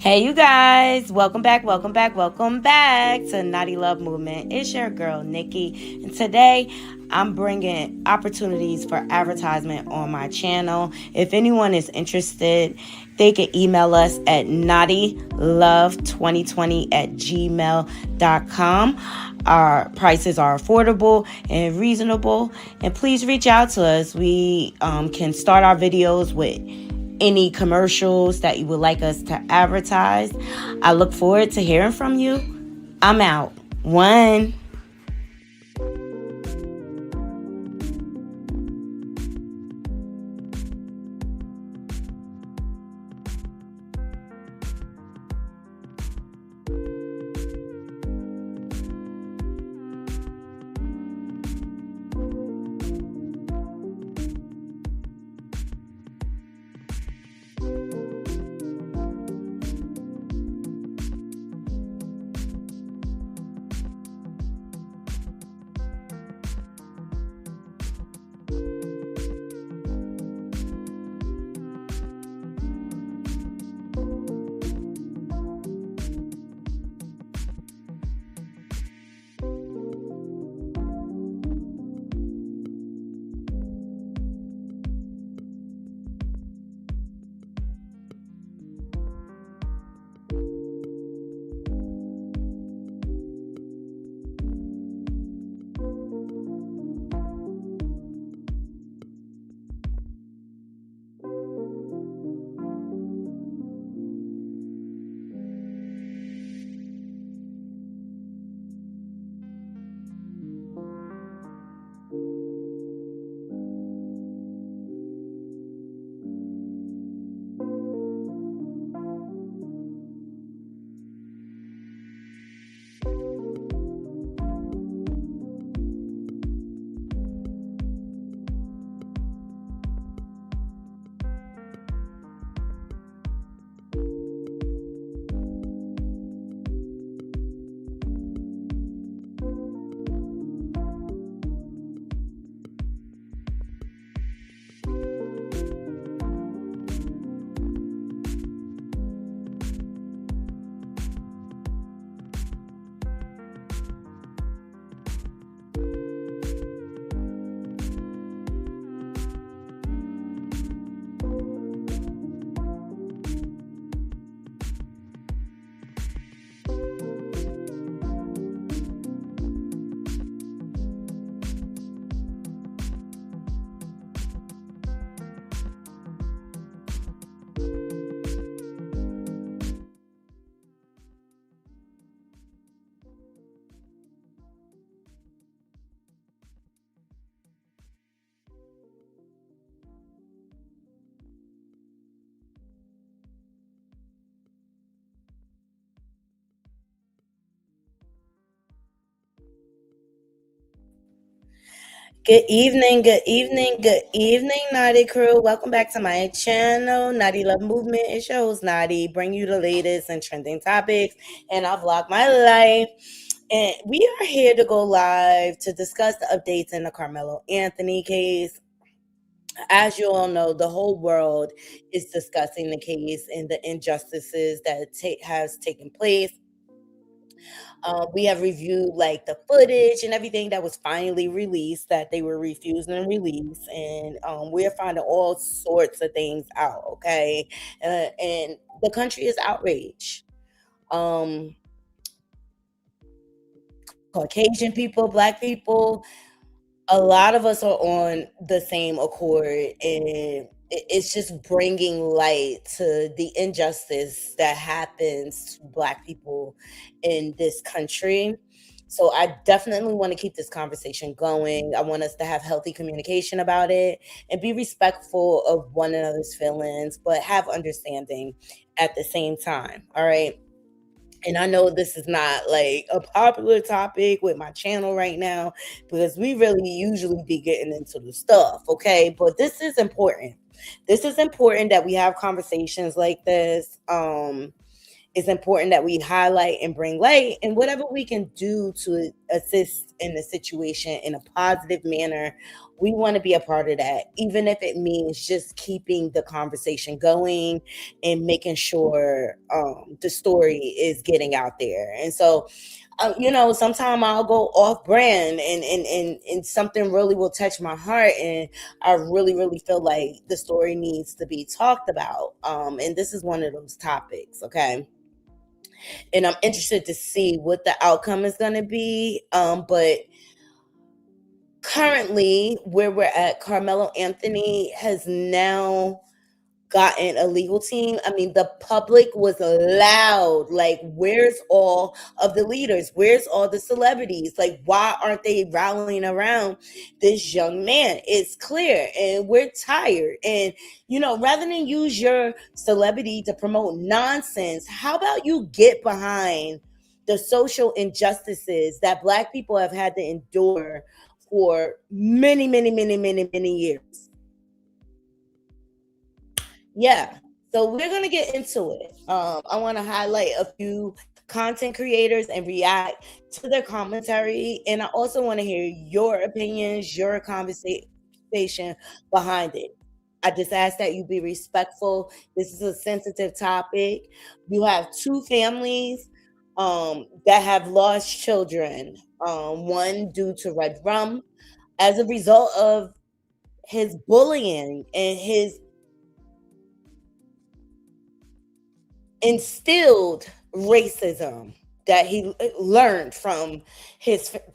Hey, you guys, welcome back, welcome back, welcome back to Naughty Love Movement. It's your girl, Nikki, and today I'm bringing opportunities for advertisement on my channel. If anyone is interested, they can email us at naughtylove2020@gmail.com. Our prices are affordable and reasonable, and please reach out to us. We can start our videos with any commercials that you would like us to advertise. I look forward to hearing from you. I'm out. One. Good evening, Naughty Crew. Welcome back to my channel, Naughty Love Movement. It shows Naughty, bring you the latest and trending topics, and I vlog my life. And we are here to go live to discuss the updates in the Carmelo Anthony case. As you all know, the whole world is discussing the case and the injustices that has taken place. We have reviewed like the footage and everything that was finally released that they were refusing to release, and we're finding all sorts of things out. Okay, and the country is outraged. Um, Caucasian people, Black people, a lot of us are on the same accord, and it's just bringing light to the injustice that happens to Black people in this country. So I definitely want to keep this conversation going. I want us to have healthy communication about it and be respectful of one another's feelings, but have understanding at the same time. All right. And I know this is not like a popular topic with my channel right now because we really usually be getting into the stuff, okay? But this is important. This is important that we have conversations like this. It's important that we highlight and bring light, and whatever we can do to assist in the situation in a positive manner We want to be a part of that, even if it means just keeping the conversation going and making sure the story is getting out there. And so, sometimes I'll go off brand, and something really will touch my heart, and I really, really feel like the story needs to be talked about. And this is one of those topics, okay? And I'm interested to see what the outcome is going to be. But currently, where we're at, Carmelo Anthony has now gotten a legal team. I mean, the public was loud. Like, where's all of the leaders? Where's all the celebrities? Like, why aren't they rallying around this young man? It's clear, and we're tired. And, rather than use your celebrity to promote nonsense, how about you get behind the social injustices that Black people have had to endure for many, many, many, many, many years? Yeah. So we're gonna get into it. I want to highlight a few content creators and react to their commentary, and I also want to hear your opinions, your conversation behind it. I just ask that you be respectful. This is a sensitive topic. You have two families that have lost children. One due to red rum as a result of his bullying and his instilled racism that he learned from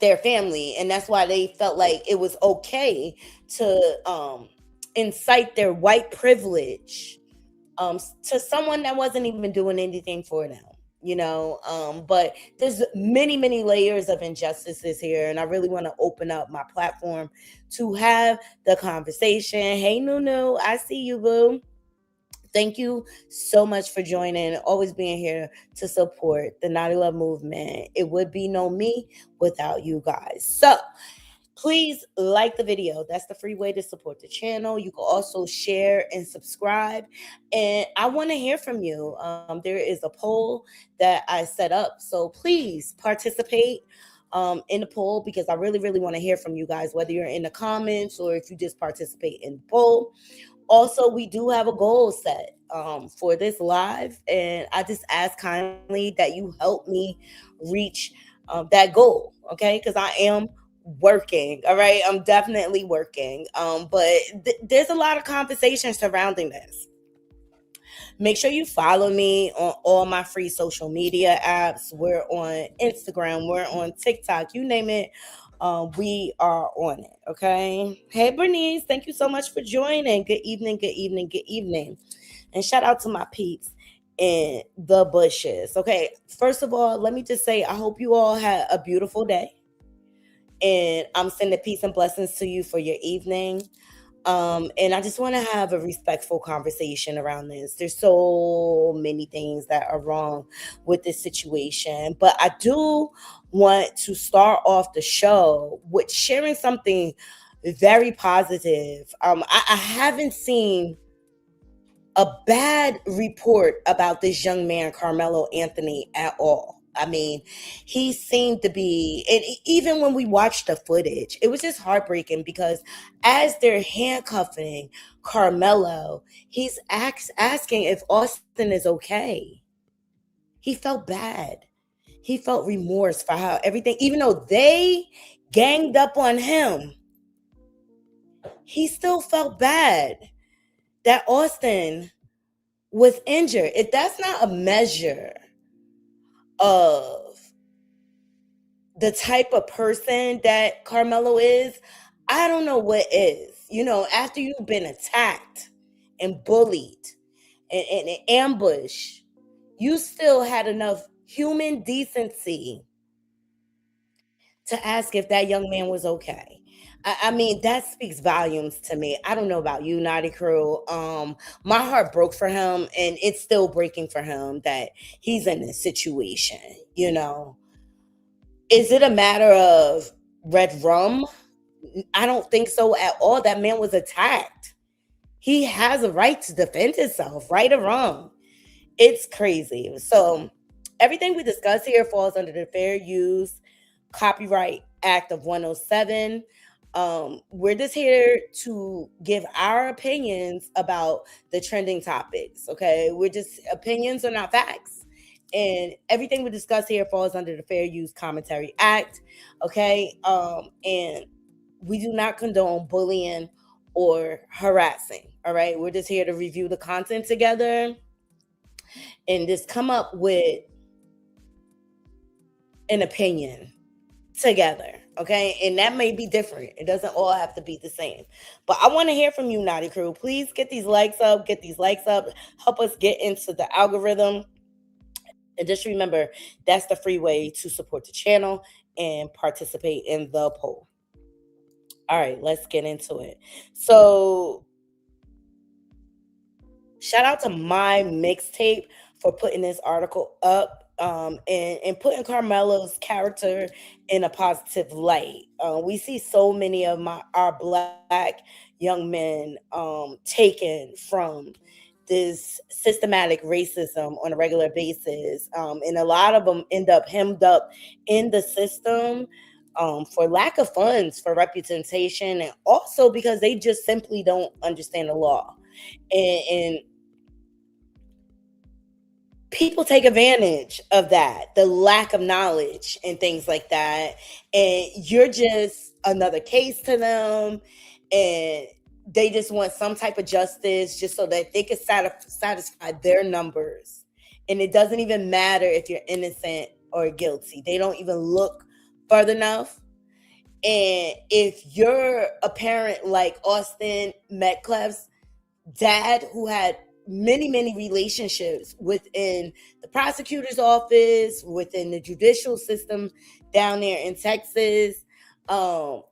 their family, and that's why they felt like it was okay to incite their white privilege to someone that wasn't even doing anything for them. But there's many, many layers of injustices here, and I really want to open up my platform to have the conversation. Hey, Nunu, I see you, boo. Thank you so much for joining, always being here to support the Naughty Love movement. It would be no me without you guys. So please like the video. That's the free way to support the channel. You can also share and subscribe. And I want to hear from you. There is a poll that I set up. So please participate in the poll, because I really, really want to hear from you guys, whether you're in the comments or if you just participate in the poll. Also, we do have a goal set for this live, and I just ask kindly that you help me reach that goal, okay? Because I am working, all right? I'm definitely working, but there's a lot of conversation surrounding this. Make sure you follow me on all my free social media apps. We're on Instagram, we're on TikTok, you name it. We are on it. Okay. Hey, Bernice, thank you so much for joining. Good evening, good evening, good evening. And shout out to my peeps in the bushes. Okay. First of all, let me just say, I hope you all had a beautiful day. And I'm sending peace and blessings to you for your evening. And I just want to have a respectful conversation around this. There's so many things that are wrong with this situation, but I do want to start off the show with sharing something very positive. I haven't seen a bad report about this young man, Carmelo Anthony, at all. I mean, he seemed to be, and even when we watched the footage, it was just heartbreaking because as they're handcuffing Carmelo, he's asking if Austin is okay. He felt bad. He felt remorse for how everything, even though they ganged up on him, he still felt bad that Austin was injured. If that's not a measure of the type of person that Carmelo is, I don't know what is. After you've been attacked and bullied and ambushed, you still had enough human decency to ask if that young man was okay. I mean, that speaks volumes to me. I don't know about you, Naughty Crew. My heart broke for him, and it's still breaking for him that he's in this situation. Is it a matter of red rum? I don't think so at all. That man was attacked. He has a right to defend himself, right or wrong. It's crazy. So everything we discuss here falls under the Fair Use Copyright Act of 107. We're just here to give our opinions about the trending topics. Okay, we're just opinions are not facts, and everything we discuss here falls under the Fair Use Commentary Act. Okay, and we do not condone bullying or harassing. All right, we're just here to review the content together and just come up with an opinion together. Okay. And that may be different. It doesn't all have to be the same. But I want to hear from you, Naughty Crew. Please get these likes up, get these likes up. Help us get into the algorithm. And just remember, that's the free way to support the channel and participate in the poll. All right, let's get into it. So shout out to my mixtape for putting this article up, and putting Carmelo's character in a positive light. We see so many of our black young men taken from this systematic racism on a regular basis, and a lot of them end up hemmed up in the system, for lack of funds, for representation, and also because they just simply don't understand the law. And people take advantage of that, the lack of knowledge and things like that, and you're just another case to them, and they just want some type of justice just so that they can satisfy their numbers, and it doesn't even matter if you're innocent or guilty. They don't even look further enough. And if you're a parent like Austin Metcalf's dad, who had many relationships within the prosecutor's office, within the judicial system down there in Texas, um,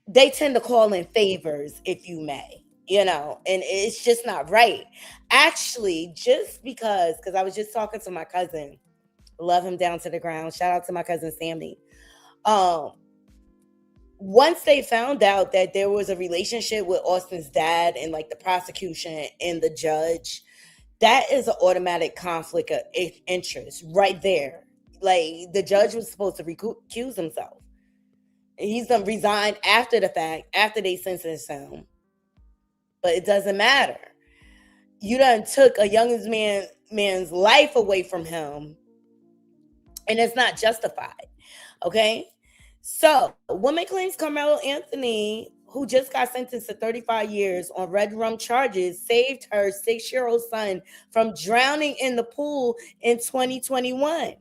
they tend to call in favors, if you may, and it's just not right. Actually, just because I was just talking to my cousin, love him down to the ground. Shout out to my cousin Sammy. Um, Once they found out that there was a relationship with Austin's dad and like the prosecution and the judge, that is an automatic conflict of interest right there. Like, the judge was supposed to recuse himself. He's done resigned after the fact, after they sentenced him. But it doesn't matter. You done took a young man's life away from him, and it's not justified. Okay? So, woman claims Carmelo Anthony, who just got sentenced to 35 years on red rum charges, saved her 6-year-old son from drowning in the pool in 2021.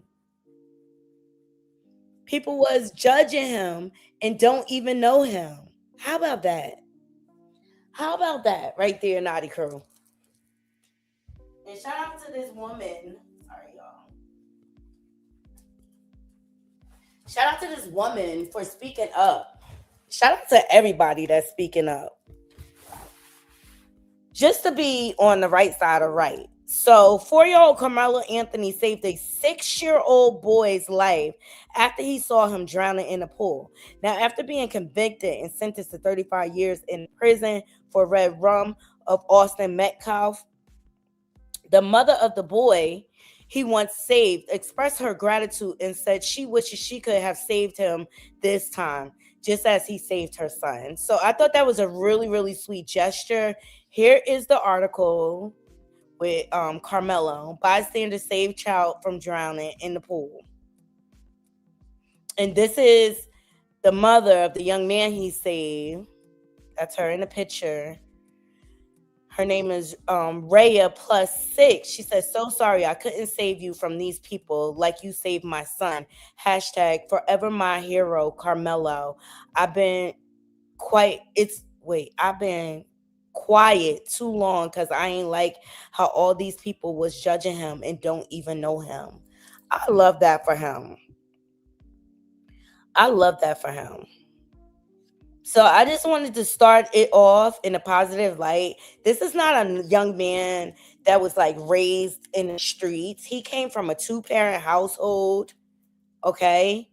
People was judging him and don't even know him. How about that? How about that right there, Naughty Crew? And shout out to this woman. Sorry, y'all. Shout out to this woman for speaking up. Shout out to everybody that's speaking up. Just to be on the right side of right. So, 4-year-old Carmelo Anthony saved a 6-year-old boy's life after he saw him drowning in a pool. Now, after being convicted and sentenced to 35 years in prison for red rum of Austin Metcalf, the mother of the boy he once saved expressed her gratitude and said she wishes she could have saved him this time, just as he saved her son. So I thought that was a really sweet gesture. Here is the article with Carmelo. Bystander saved child from drowning in the pool. And this is the mother of the young man he saved. That's her in the picture. Her name is Raya +6. She says, so sorry I couldn't save you from these people like you saved my son. Hashtag forever my hero, Carmelo. I've been I've been quiet too long because I ain't like how all these people was judging him and don't even know him. I love that for him. I love that for him. So I just wanted to start it off in a positive light. This is not a young man that was like raised in the streets. He came from a 2-parent household. Okay.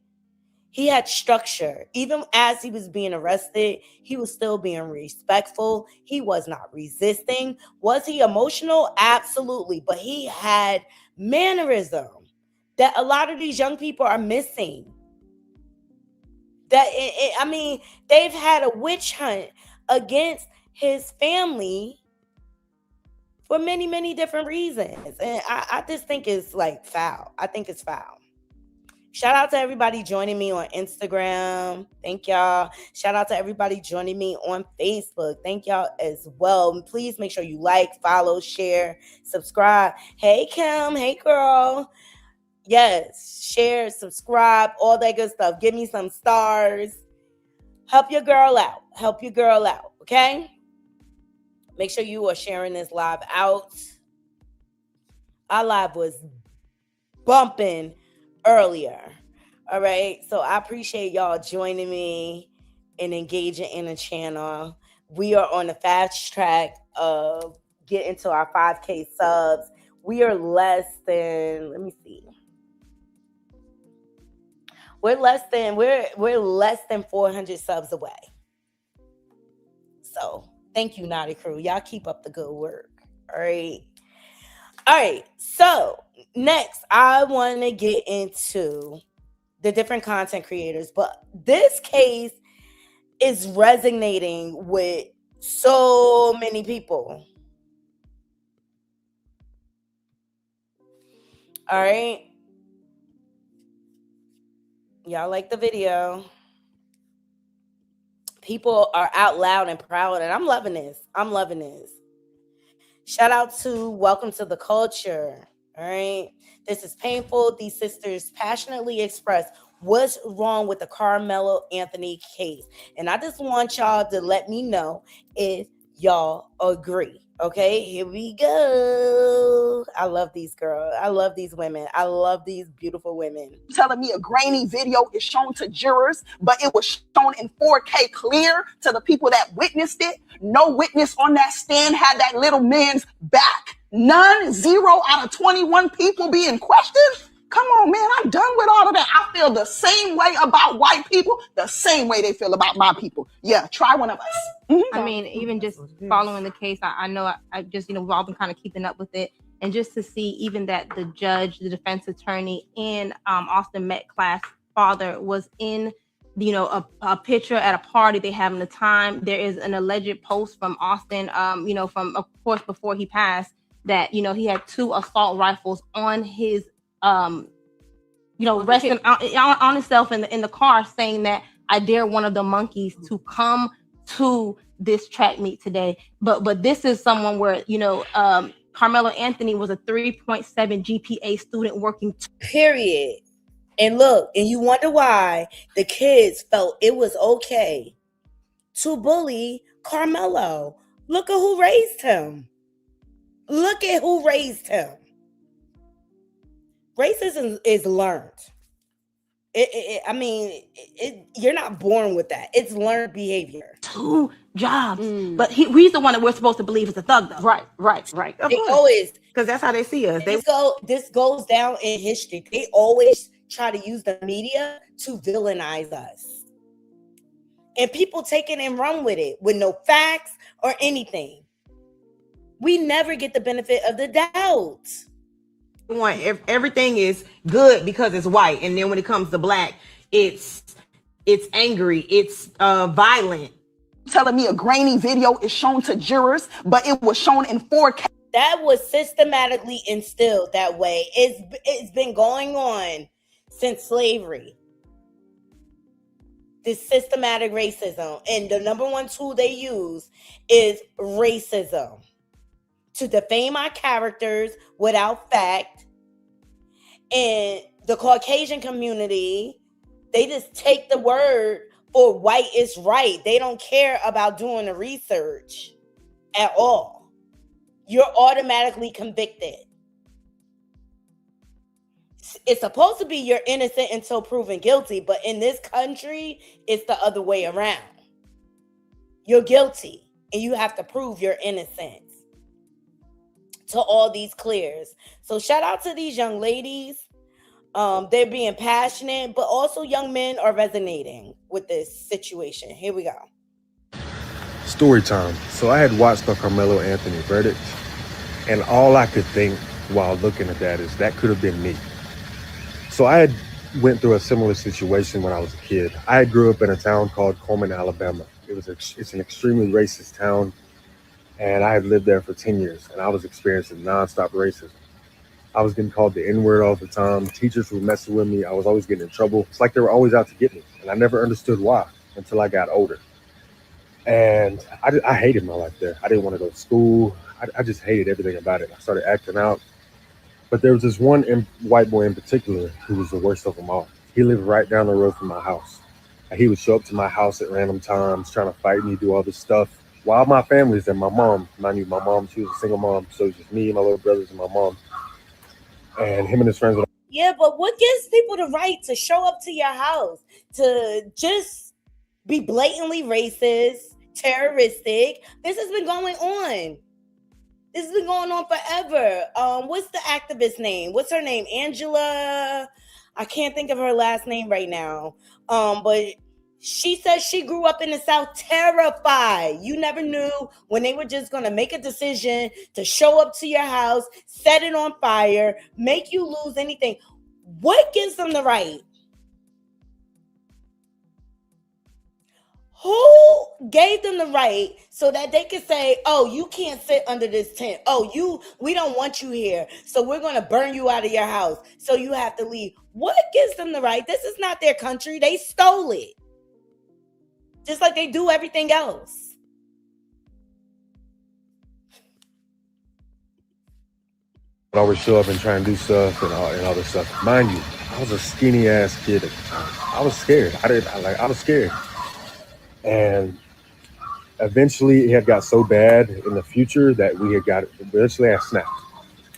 He had structure. Even as he was being arrested, he was still being respectful. He was not resisting. Was he emotional? Absolutely. But he had mannerism that a lot of these young people are missing. I mean, they've had a witch hunt against his family for many, many different reasons. And I just think it's like foul. I think it's foul. Shout out to everybody joining me on Instagram. Thank y'all. Shout out to everybody joining me on Facebook. Thank y'all as well. Please make sure you like, follow, share, subscribe. Hey, Kim. Hey, girl. Yes, share, subscribe, all that good stuff. Give me some stars. Help your girl out. Help your girl out, okay? Make sure you are sharing this live out. Our live was bumping earlier. All right. So I appreciate y'all joining me and engaging in the channel. We are on the fast track of getting to our 5K subs. We are less than, let me see. We're less than 400 subs away. So thank you, Naughty Crew. Y'all keep up the good work. All right. All right. So next, I want to get into the different content creators, but this case is resonating with so many people. All right. Y'all like the video. People are out loud and proud, and I'm loving this. I'm loving this. Shout out to Welcome to the Culture. All right. This is painful. These sisters passionately express what's wrong with the Kaemelo Anthony case. And I just want y'all to let me know if y'all agree. Okay, here we go. I love these girls. I love these women. I love these beautiful women. Telling me a grainy video is shown to jurors, but it was shown in 4K clear to the people that witnessed it. No witness on that stand had that little man's back. None, 0 out of 21 people being questioned. Come on, man, I'm done with all of that. I feel the same way about white people, the same way they feel about my people. Yeah, try one of us. Mm-hmm. I mean, even just following the case, I know I just, we've all been kind of keeping up with it. And just to see even that the judge, the defense attorney, and Austin Metcalf's father was in, a picture at a party they having the time. There is an alleged post from Austin, from, of course, before he passed, that, he had 2 assault rifles on his, resting on himself in the car, saying that I dare one of the monkeys to come to this track meet today. But this is someone where, Kaemelo Anthony was a 3.7 GPA student working. Period. And look, and you wonder why the kids felt it was okay to bully Kaemelo. Look at who raised him. Look at who raised him. Racism is learned. You're not born with that. It's learned behavior. 2 jobs. But he's the one that we're supposed to believe is a thug, though. Right. They always, because that's how they see us. This goes down in history. They always try to use the media to villainize us. And people take it and run with it with no facts or anything. We never get the benefit of the doubt. Everything is good because it's white, and then when it comes to black, it's angry, it's violent. Telling me a grainy video is shown to jurors, but it was shown in 4K. That was systematically instilled that way. It's been going on since slavery. This systematic racism, and the number one tool they use is racism. To defame our characters without fact. And the Caucasian community, they just take the word for white is right. They don't care about doing the research at all. You're automatically convicted. It's supposed to be you're innocent until proven guilty, but in this country, it's the other way around. You're guilty, and you have to prove your innocence to all these clears. So shout out to these young ladies. They're being passionate, but also young men are resonating with this situation. Here we go. Story time. So I had watched the Kaemelo Anthony verdict, and all I could think while looking at that is that could have been me. So I had went through a similar situation when I was a kid. I grew up in a town called Coleman, Alabama. It's an extremely racist town, and I had lived there for 10 years, and I was experiencing nonstop racism. I was getting called the N word all the time. Teachers were messing with me. I was always getting in trouble. It's like they were always out to get me, and I never understood why until I got older. And I hated my life there. I didn't want to go to school. I just hated everything about it. I started acting out. But there was this one white boy in particular who was the worst of them all. He lived right down the road from my house. And he would show up to my house at random times, trying to fight me, do all this stuff. While my family's there, my mom, mind you, my mom, she was a single mom, so it was just me, my little brothers, and my mom. And him and his friends would. Yeah, but what gives people the right to show up to your house, to just be blatantly racist, terroristic? This has been going on. This has been going on forever. What's the activist name? What's her name? Angela. I can't think of her last name right now. But she says she grew up in the South terrified. You never knew when they were just going to make a decision to show up to your house, set it on fire, make you lose anything. What gives them the right? Who gave them the right so that they could say, oh, you can't sit under this tent. Oh, we don't want you here. So we're going to burn you out of your house. So you have to leave. What gives them the right? This is not their country. They stole it. Just like they do everything else. I'd always show up and try and do stuff and all this stuff. Mind you, I was a skinny ass kid at the time. I was scared. I was scared. And eventually it had got so bad in the future that eventually I snapped.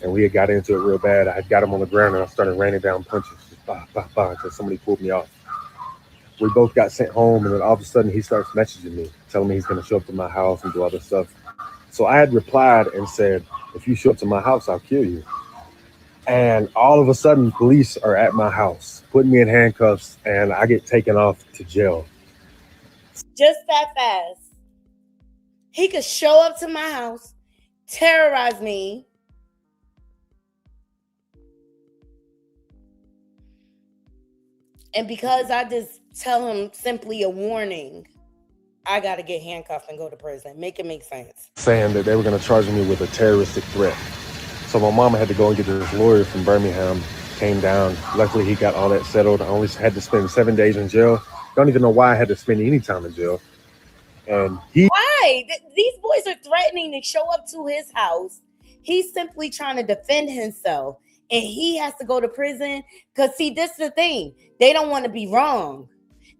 And we had got into it real bad. I had got him on the ground and I started raining down punches. Just bah, bah, bah, until somebody pulled me off. We both got sent home, and then all of a sudden he starts messaging me, telling me he's going to show up to my house and do all this stuff. So I had replied and said, if you show up to my house, I'll kill you. And all of a sudden, police are at my house, putting me in handcuffs, and I get taken off to jail. Just that fast. He could show up to my house, terrorize me, and because I just tell him simply a warning, I got to get handcuffed and go to prison. Make it make sense. Saying that they were going to charge me with a terroristic threat. So my mama had to go and get this lawyer from Birmingham, came down. Luckily, he got all that settled. I only had to spend 7 days in jail. Don't even know why I had to spend any time in jail. And Why? These boys are threatening to show up to his house. He's simply trying to defend himself. And he has to go to prison. Because, see, this is the thing. They don't want to be wrong.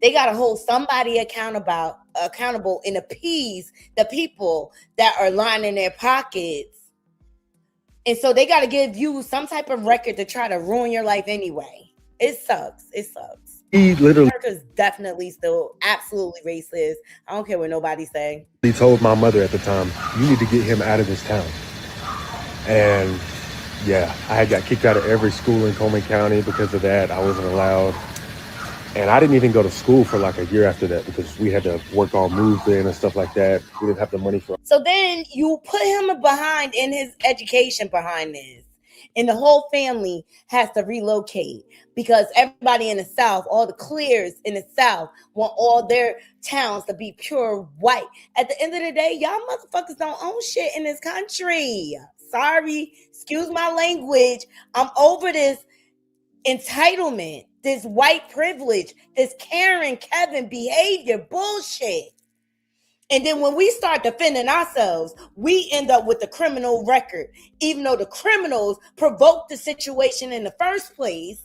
They got to hold somebody accountable and appease the people that are lining their pockets. And so they got to give you some type of record to try to ruin your life anyway. It sucks. It sucks. He literally America's definitely still absolutely racist. I don't care what nobody say. He told my mother at the time, you need to get him out of this town. And yeah, I got kicked out of every school in Coleman County because of that. I wasn't allowed. And I didn't even go to school for like a year after that because we had to work on moving and stuff like that. We didn't have the money for. So then you put him behind in his education behind this. And the whole family has to relocate because everybody in the South, all the clears in the South, want all their towns to be pure white. At the end of the day, y'all motherfuckers don't own shit in this country. Sorry, excuse my language. I'm over this entitlement, this white privilege, this Karen Kevin behavior bullshit. And then when we start defending ourselves, we end up with the criminal record, even though the criminals provoked the situation in the first place.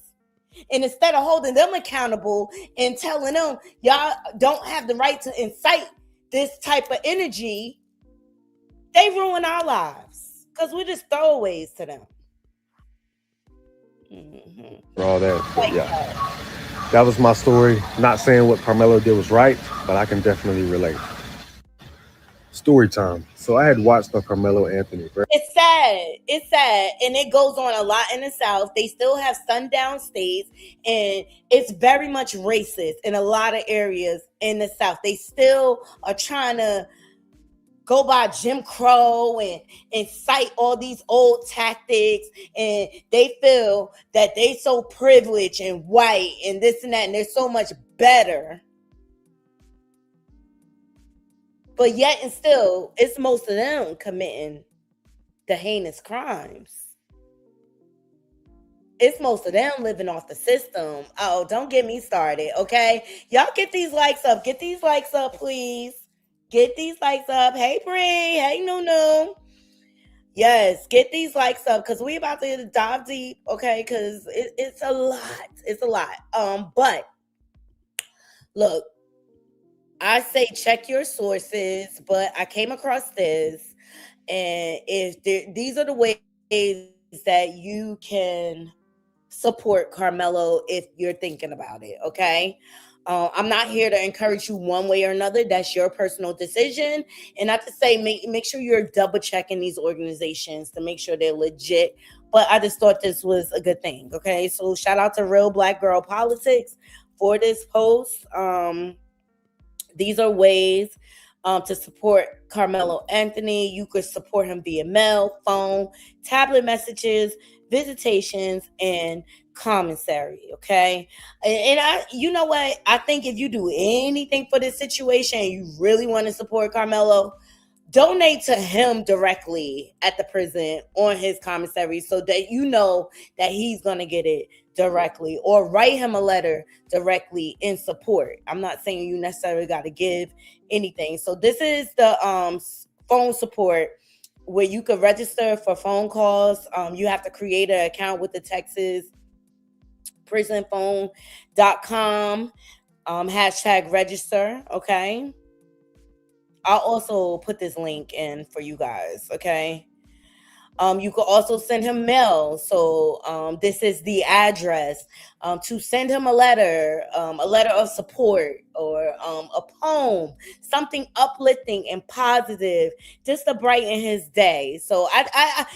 And instead of holding them accountable and telling them, y'all don't have the right to incite this type of energy, they ruin our lives because we're just throwaways to them. For all that. But yeah, that was my story. Not saying what Kaemelo did was right, but I can definitely relate. Story time. So I had watched the Kaemelo Anthony. It's sad. It's sad. And it goes on a lot in the South. They still have sundown states. And it's very much racist in a lot of areas in the South. They still are trying to go by Jim Crow and cite all these old tactics, and they feel that they so privileged and white and this and that, and they're so much better. But yet and still, it's most of them committing the heinous crimes. It's most of them living off the system. Oh, don't get me started, okay? Y'all get these likes up. Get these likes up, please. Get these likes up. Hey, Bree. Hey, Nunu. Yes, get these likes up because we about to dive deep, okay? Because it's a lot. It's a lot. But look, I say check your sources, but I came across this, and these are the ways that you can support Kaemelo if you're thinking about it, okay? I'm not here to encourage you one way or another. That's your personal decision. And I just say make sure you're double checking these organizations to make sure they're legit. But I just thought this was a good thing, okay? So shout out to Real Black Girl Politics for this post. These are ways to support Kaemelo Anthony. You could support him via mail, phone, tablet messages, visitations, and commissary. Okay. And you know what? I think if you do anything for this situation and you really want to support Kaemelo, donate to him directly at the prison on his commissary so that you know that he's going to get it directly, or write him a letter directly in support. I'm not saying you necessarily got to give anything. So this is the phone support where you could register for phone calls. You have to create an account with the Texas prisonphone.com hashtag register. Okay. I'll also put this link in for you guys, okay? You could also send him mail. So this is the address to send him a letter of support, or a poem, something uplifting and positive, just to brighten his day. So I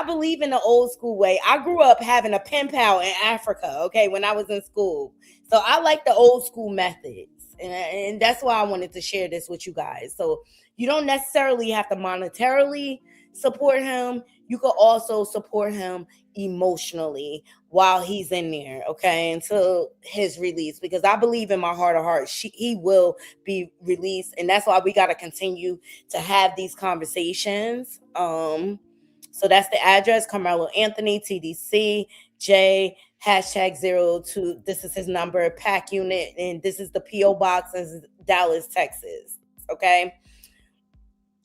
believe in the old school way. I grew up having a pen pal in Africa, okay, when I was in school. So I like the old school methods. And that's why I wanted to share this with you guys. So you don't necessarily have to monetarily support him. You could also support him emotionally while he's in there, okay, until his release. Because I believe in my heart of hearts, he will be released. And that's why we got to continue to have these conversations. So that's the address, Kaemelo Anthony, TDC, J, hashtag 02. This is his number, PAC unit, and this is the P.O. box in Dallas, Texas. Okay.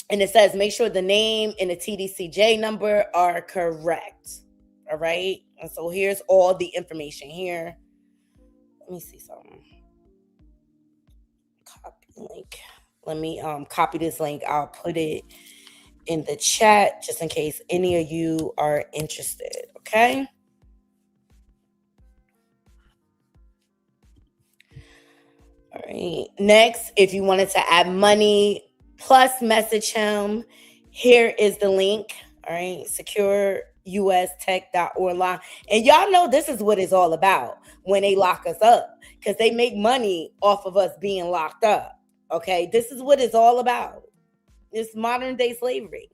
And it says make sure the name and the TDCJ number are correct. All right. And so here's all the information here. Let me see something. Copy link. Let me copy this link. I'll put it in the chat just in case any of you are interested. Okay. All right. Next, if you wanted to add money plus message him, here is the link. All right. secureustech.org. And y'all know this is what it's all about when they lock us up, because they make money off of us being locked up. Okay. This is what it's all about. It's modern day slavery.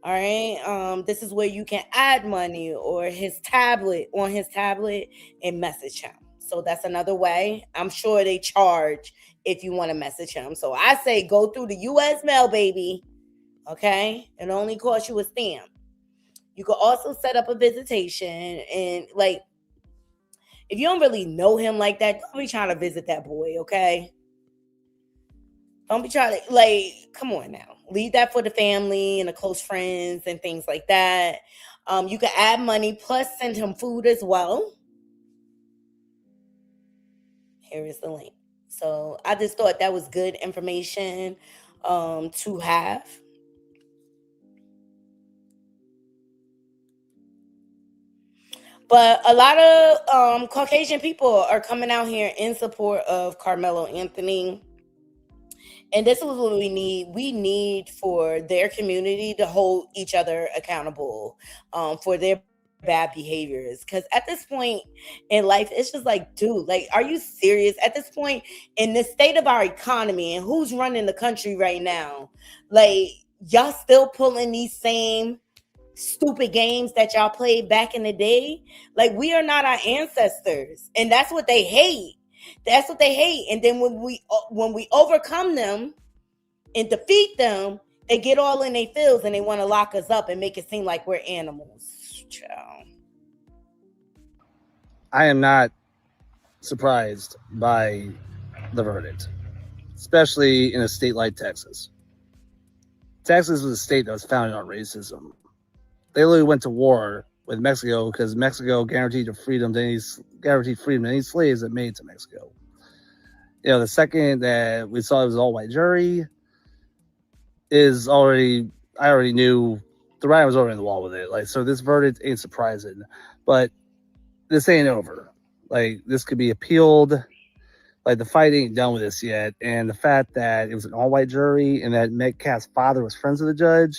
All right. This is where you can add money or on his tablet and message him. So that's another way. I'm sure they charge if you want to message him. So I say go through the U.S. mail, baby. Okay. It only costs you a stamp. You could also set up a visitation, and like, if you don't really know him like that, don't be trying to visit that boy. Okay. Don't be trying to, like, come on now. Leave that for the family and the close friends and things like that. You can add money plus send him food as well. Here is the link. So I just thought that was good information to have. But a lot of Caucasian people are coming out here in support of Kaemelo Anthony. And this is what we need. We need for their community to hold each other accountable for their bad behaviors. Because at this point in life, it's just like, dude, like, are you serious? At this point, in the state of our economy and who's running the country right now, like, y'all still pulling these same stupid games that y'all played back in the day. Like, we are not our ancestors, and that's what they hate. That's what they hate. And then when we overcome them and defeat them, they get all in their feels and they want to lock us up and make it seem like we're animals. Child. I am not surprised by the verdict, especially in a state like Texas. Texas was a state that was founded on racism. They literally went to war with Mexico because Mexico guaranteed freedom to any slaves that made it to Mexico. You know, the second that we saw it was an all-white jury I already knew the writing was already on the wall with it. Like, so this verdict ain't surprising, but this ain't over. Like, this could be appealed. Like, the fight ain't done with this yet. And the fact that it was an all-white jury and that Metcalf's father was friends with the judge,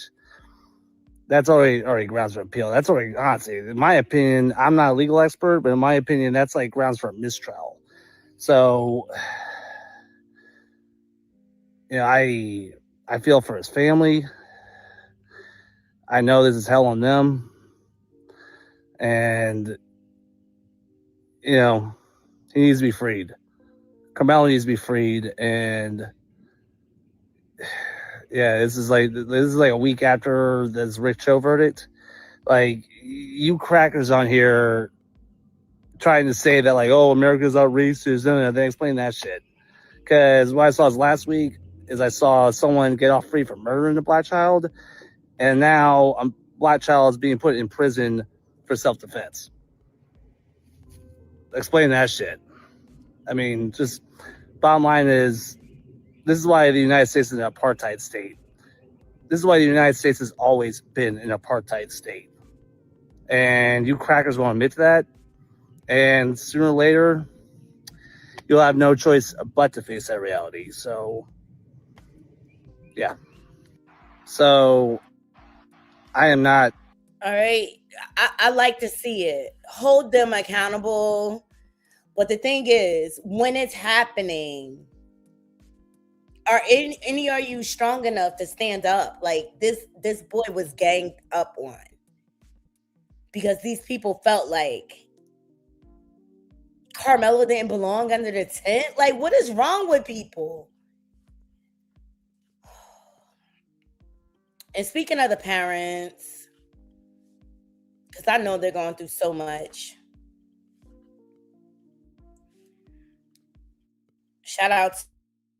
that's already grounds for appeal. That's already, honestly, in my opinion, I'm not a legal expert, but in my opinion, that's like grounds for a mistrial. So, you know, I feel for his family. I know this is hell on them. And, you know, he needs to be freed. Kaemelo needs to be freed. And yeah, this is like a week after this Rick Cho verdict. Like, you crackers on here trying to say that, like, oh, America's not racist, and they explain that shit. Because what I saw last week is I saw someone get off free for murdering a black child, and now a black child is being put in prison for self-defense. Explain that shit. I mean, just bottom line is, this is why the United States is an apartheid state. This is why the United States has always been an apartheid state. And you crackers won't admit to that. And sooner or later, you'll have no choice but to face that reality. So, yeah. So, I am not. All right. I like to see it. Hold them accountable. But the thing is, when it's happening, are any of you strong enough to stand up? Like, this boy was ganged up on because these people felt like Kaemelo didn't belong under the tent. Like, what is wrong with people? And speaking of the parents, because I know they're going through so much. Shout out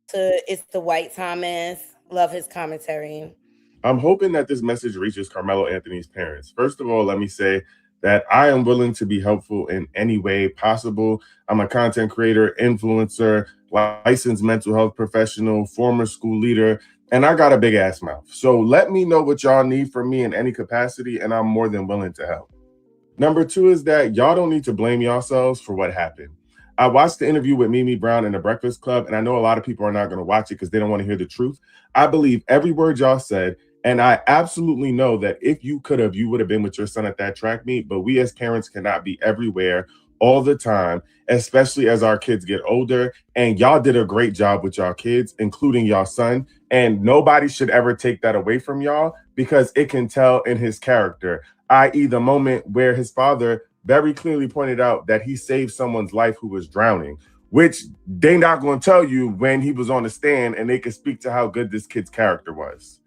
to It's the White Thomas. Love his commentary. I'm hoping that this message reaches Kaemelo Anthony's parents. First of all, let me say that I am willing to be helpful in any way possible. I'm a content creator, influencer, licensed mental health professional, former school leader, and I got a big ass mouth. So let me know what y'all need from me in any capacity, and I'm more than willing to help. Number two is that y'all don't need to blame yourselves for what happened. I watched the interview with Mimi Brown in the Breakfast Club, and I know a lot of people are not going to watch it because they don't want to hear the truth. I believe every word y'all said, and I absolutely know that if you could have, you would have been with your son at that track meet, but we as parents cannot be everywhere all the time, especially as our kids get older, and y'all did a great job with y'all kids, including y'all son, and nobody should ever take that away from y'all because it can tell in his character, i.e. the moment where his father very clearly pointed out that he saved someone's life who was drowning, which they not going to tell you when he was on the stand, and they can speak to how good this kid's character was.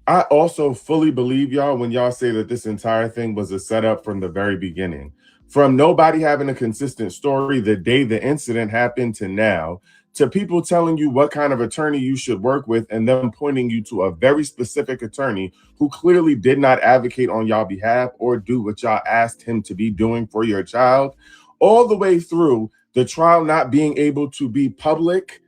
I also fully believe y'all when y'all say that this entire thing was a setup from the very beginning. From nobody having a consistent story the day the incident happened to now, to people telling you what kind of attorney you should work with and them pointing you to a very specific attorney who clearly did not advocate on y'all behalf or do what y'all asked him to be doing for your child, all the way through the trial not being able to be public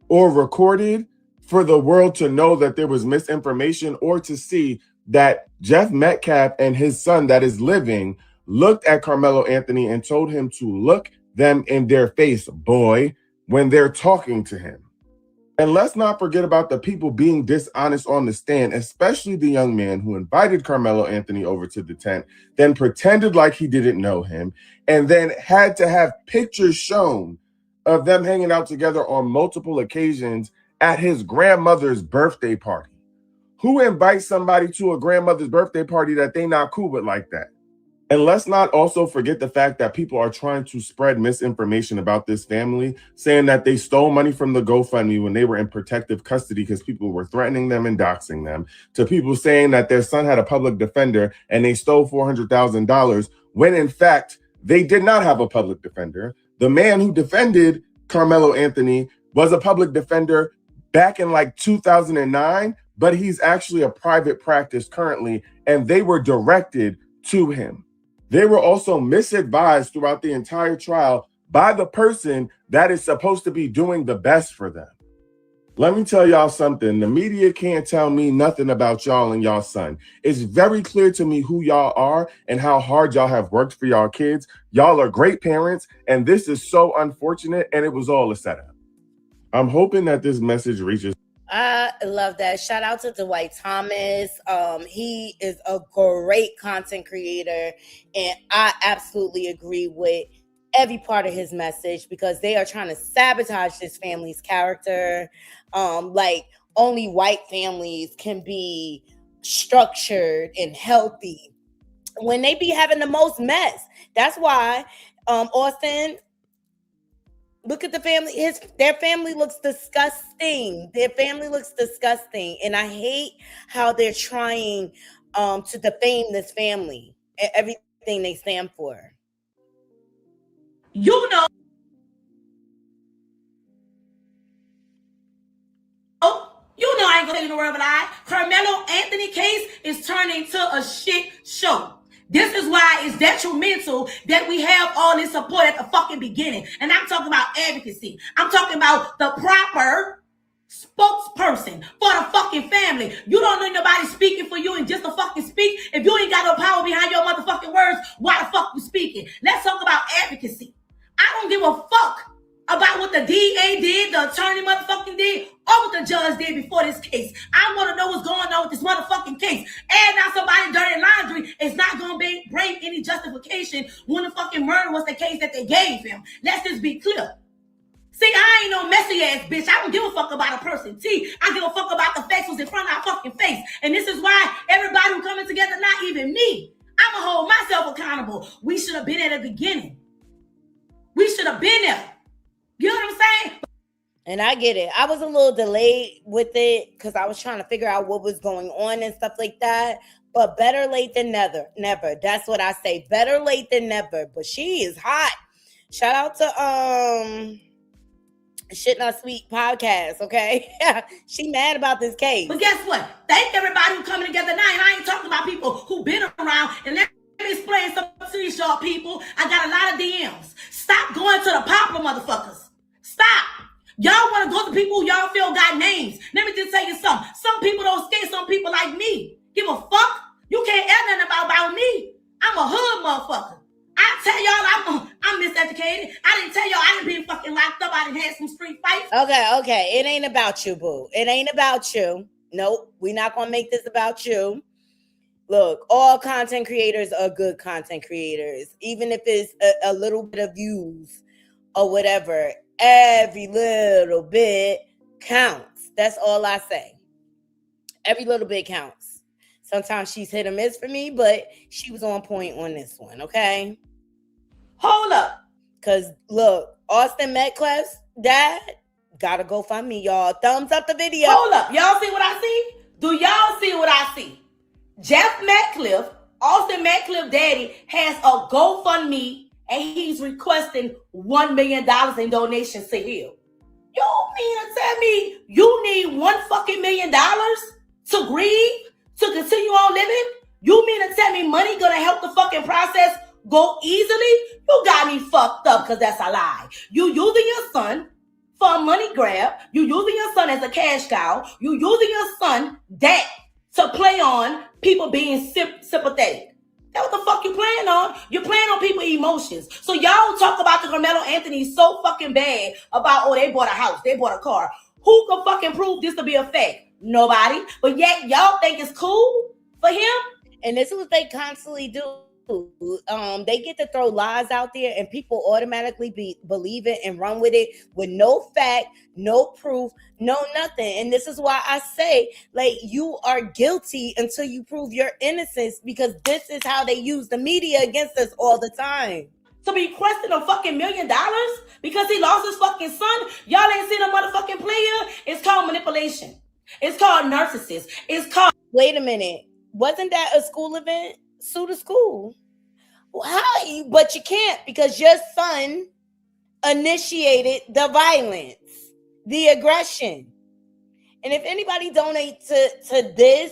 or recorded for the world to know that there was misinformation or to see that Jeff Metcalf and his son that is living looked at Kaemelo Anthony and told him to look them in their face, boy, when they're talking to him. And let's not forget about the people being dishonest on the stand, especially the young man who invited Carmelo Anthony over to the tent, then pretended like he didn't know him, and then had to have pictures shown of them hanging out together on multiple occasions at his grandmother's birthday party. Who invites somebody to a grandmother's birthday party that they not cool with like that? And let's not also forget the fact that people are trying to spread misinformation about this family, saying that they stole money from the GoFundMe when they were in protective custody because people were threatening them and doxing them, to people saying that their son had a public defender and they stole $400,000 when in fact they did not have a public defender. The man who defended Carmelo Anthony was a public defender back in like 2009, but he's actually a private practice currently, and they were directed to him. They were also misadvised throughout the entire trial by the person that is supposed to be doing the best for them. Let me tell y'all something. The media can't tell me nothing about y'all and y'all son. It's very clear to me who y'all are and how hard y'all have worked for y'all kids. Y'all are great parents, and this is so unfortunate, and it was all a setup. I'm hoping that this message reaches. I love that. Shout out to Dwight Thomas. He is a great content creator, and I absolutely agree with every part of his message because they are trying to sabotage this family's character. Like only white families can be structured and healthy when they be having the most mess. That's why Austin, look at the family. Their family looks disgusting. Their family looks disgusting. And I hate how they're trying to defame this family and everything they stand for. You know I ain't gonna tell you no word of a lie. Carmelo Anthony case is turning into a shit show. This is why it's detrimental that we have all this support at the fucking beginning. And I'm talking about advocacy. I'm talking about the proper spokesperson for the fucking family. You don't need nobody speaking for you and just to fucking speak. If you ain't got no power behind your motherfucking words, why the fuck you speaking? Let's talk about advocacy. I don't give a fuck about what the DA did, the attorney motherfucking did, or what the judge did before this case. I want to know what's going on with this motherfucking case. And now somebody dirty laundry is not going to bring any justification when the fucking murder was the case that they gave him. Let's just be clear. See, I ain't no messy ass bitch. I don't give a fuck about a person. I give a fuck about the facts was in front of our fucking face. And this is why everybody who coming together, not even me, I'ma hold myself accountable. We should have been at the beginning. We should have been there. You know what I'm saying? And I get it. I was a little delayed with it because I was trying to figure out what was going on and stuff like that. But better late than never. That's what I say. Better late than never. But she is hot. Shout out to Shit Not Sweet podcast, okay? She mad about this case. But guess what? Thank everybody who coming together now. And I ain't talking about people who been around. And let me explain something to these y'all people. I got a lot of DMs. Stop going to the popular motherfuckers. Stop. Y'all want to go to people who y'all feel got names. Let me just tell you something. Some people don't scare some people like me. Give a fuck. You can't add nothing about me. I'm a hood motherfucker. I tell y'all I'm miseducated. I didn't tell y'all I didn't be fucking locked up. I didn't have some street fights. Okay. It ain't about you, boo. It ain't about you. Nope. We're not going to make this about you. Look, all content creators are good content creators. Even if it's a little bit of views or whatever, every little bit counts. That's all I say. Every little bit counts. Sometimes she's hit or miss for me, but she was on point on this one, okay? Hold up. Because, look, Austin Metcalf's dad gotta go find me, y'all. Thumbs up the video. Hold up. Y'all see what I see? Do y'all see what I see? Jeff Metcalf, Austin Metcalf's daddy, has a GoFundMe and he's requesting $1 million in donations to him. You mean to tell me you need $1 million to grieve, to continue on living? You mean to tell me money gonna help the fucking process go easily? You got me fucked up because that's a lie. You using your son for a money grab. You using your son as a cash cow. You using your son debt to play on people being sympathetic. That's what the fuck you playing on? You're playing on people's emotions. So y'all talk about the Kaemelo Anthony so fucking bad about, oh, they bought a house, they bought a car. Who can fucking prove this to be a fact? Nobody. But yet y'all think it's cool for him? And this is what they constantly do. They get to throw lies out there, and people automatically believe it and run with it with no fact, no proof, no nothing. And this is why I say, like, you are guilty until you prove your innocence, because this is how they use the media against us all the time. To be questioned a fucking $1 million because he lost his fucking son? Y'all ain't seen a motherfucking player? It's called manipulation. It's called narcissist. It's called. Wait a minute. Wasn't that a school event? Sue the school. How? But you can't, because your son initiated the violence, the aggression. And if anybody donates to this,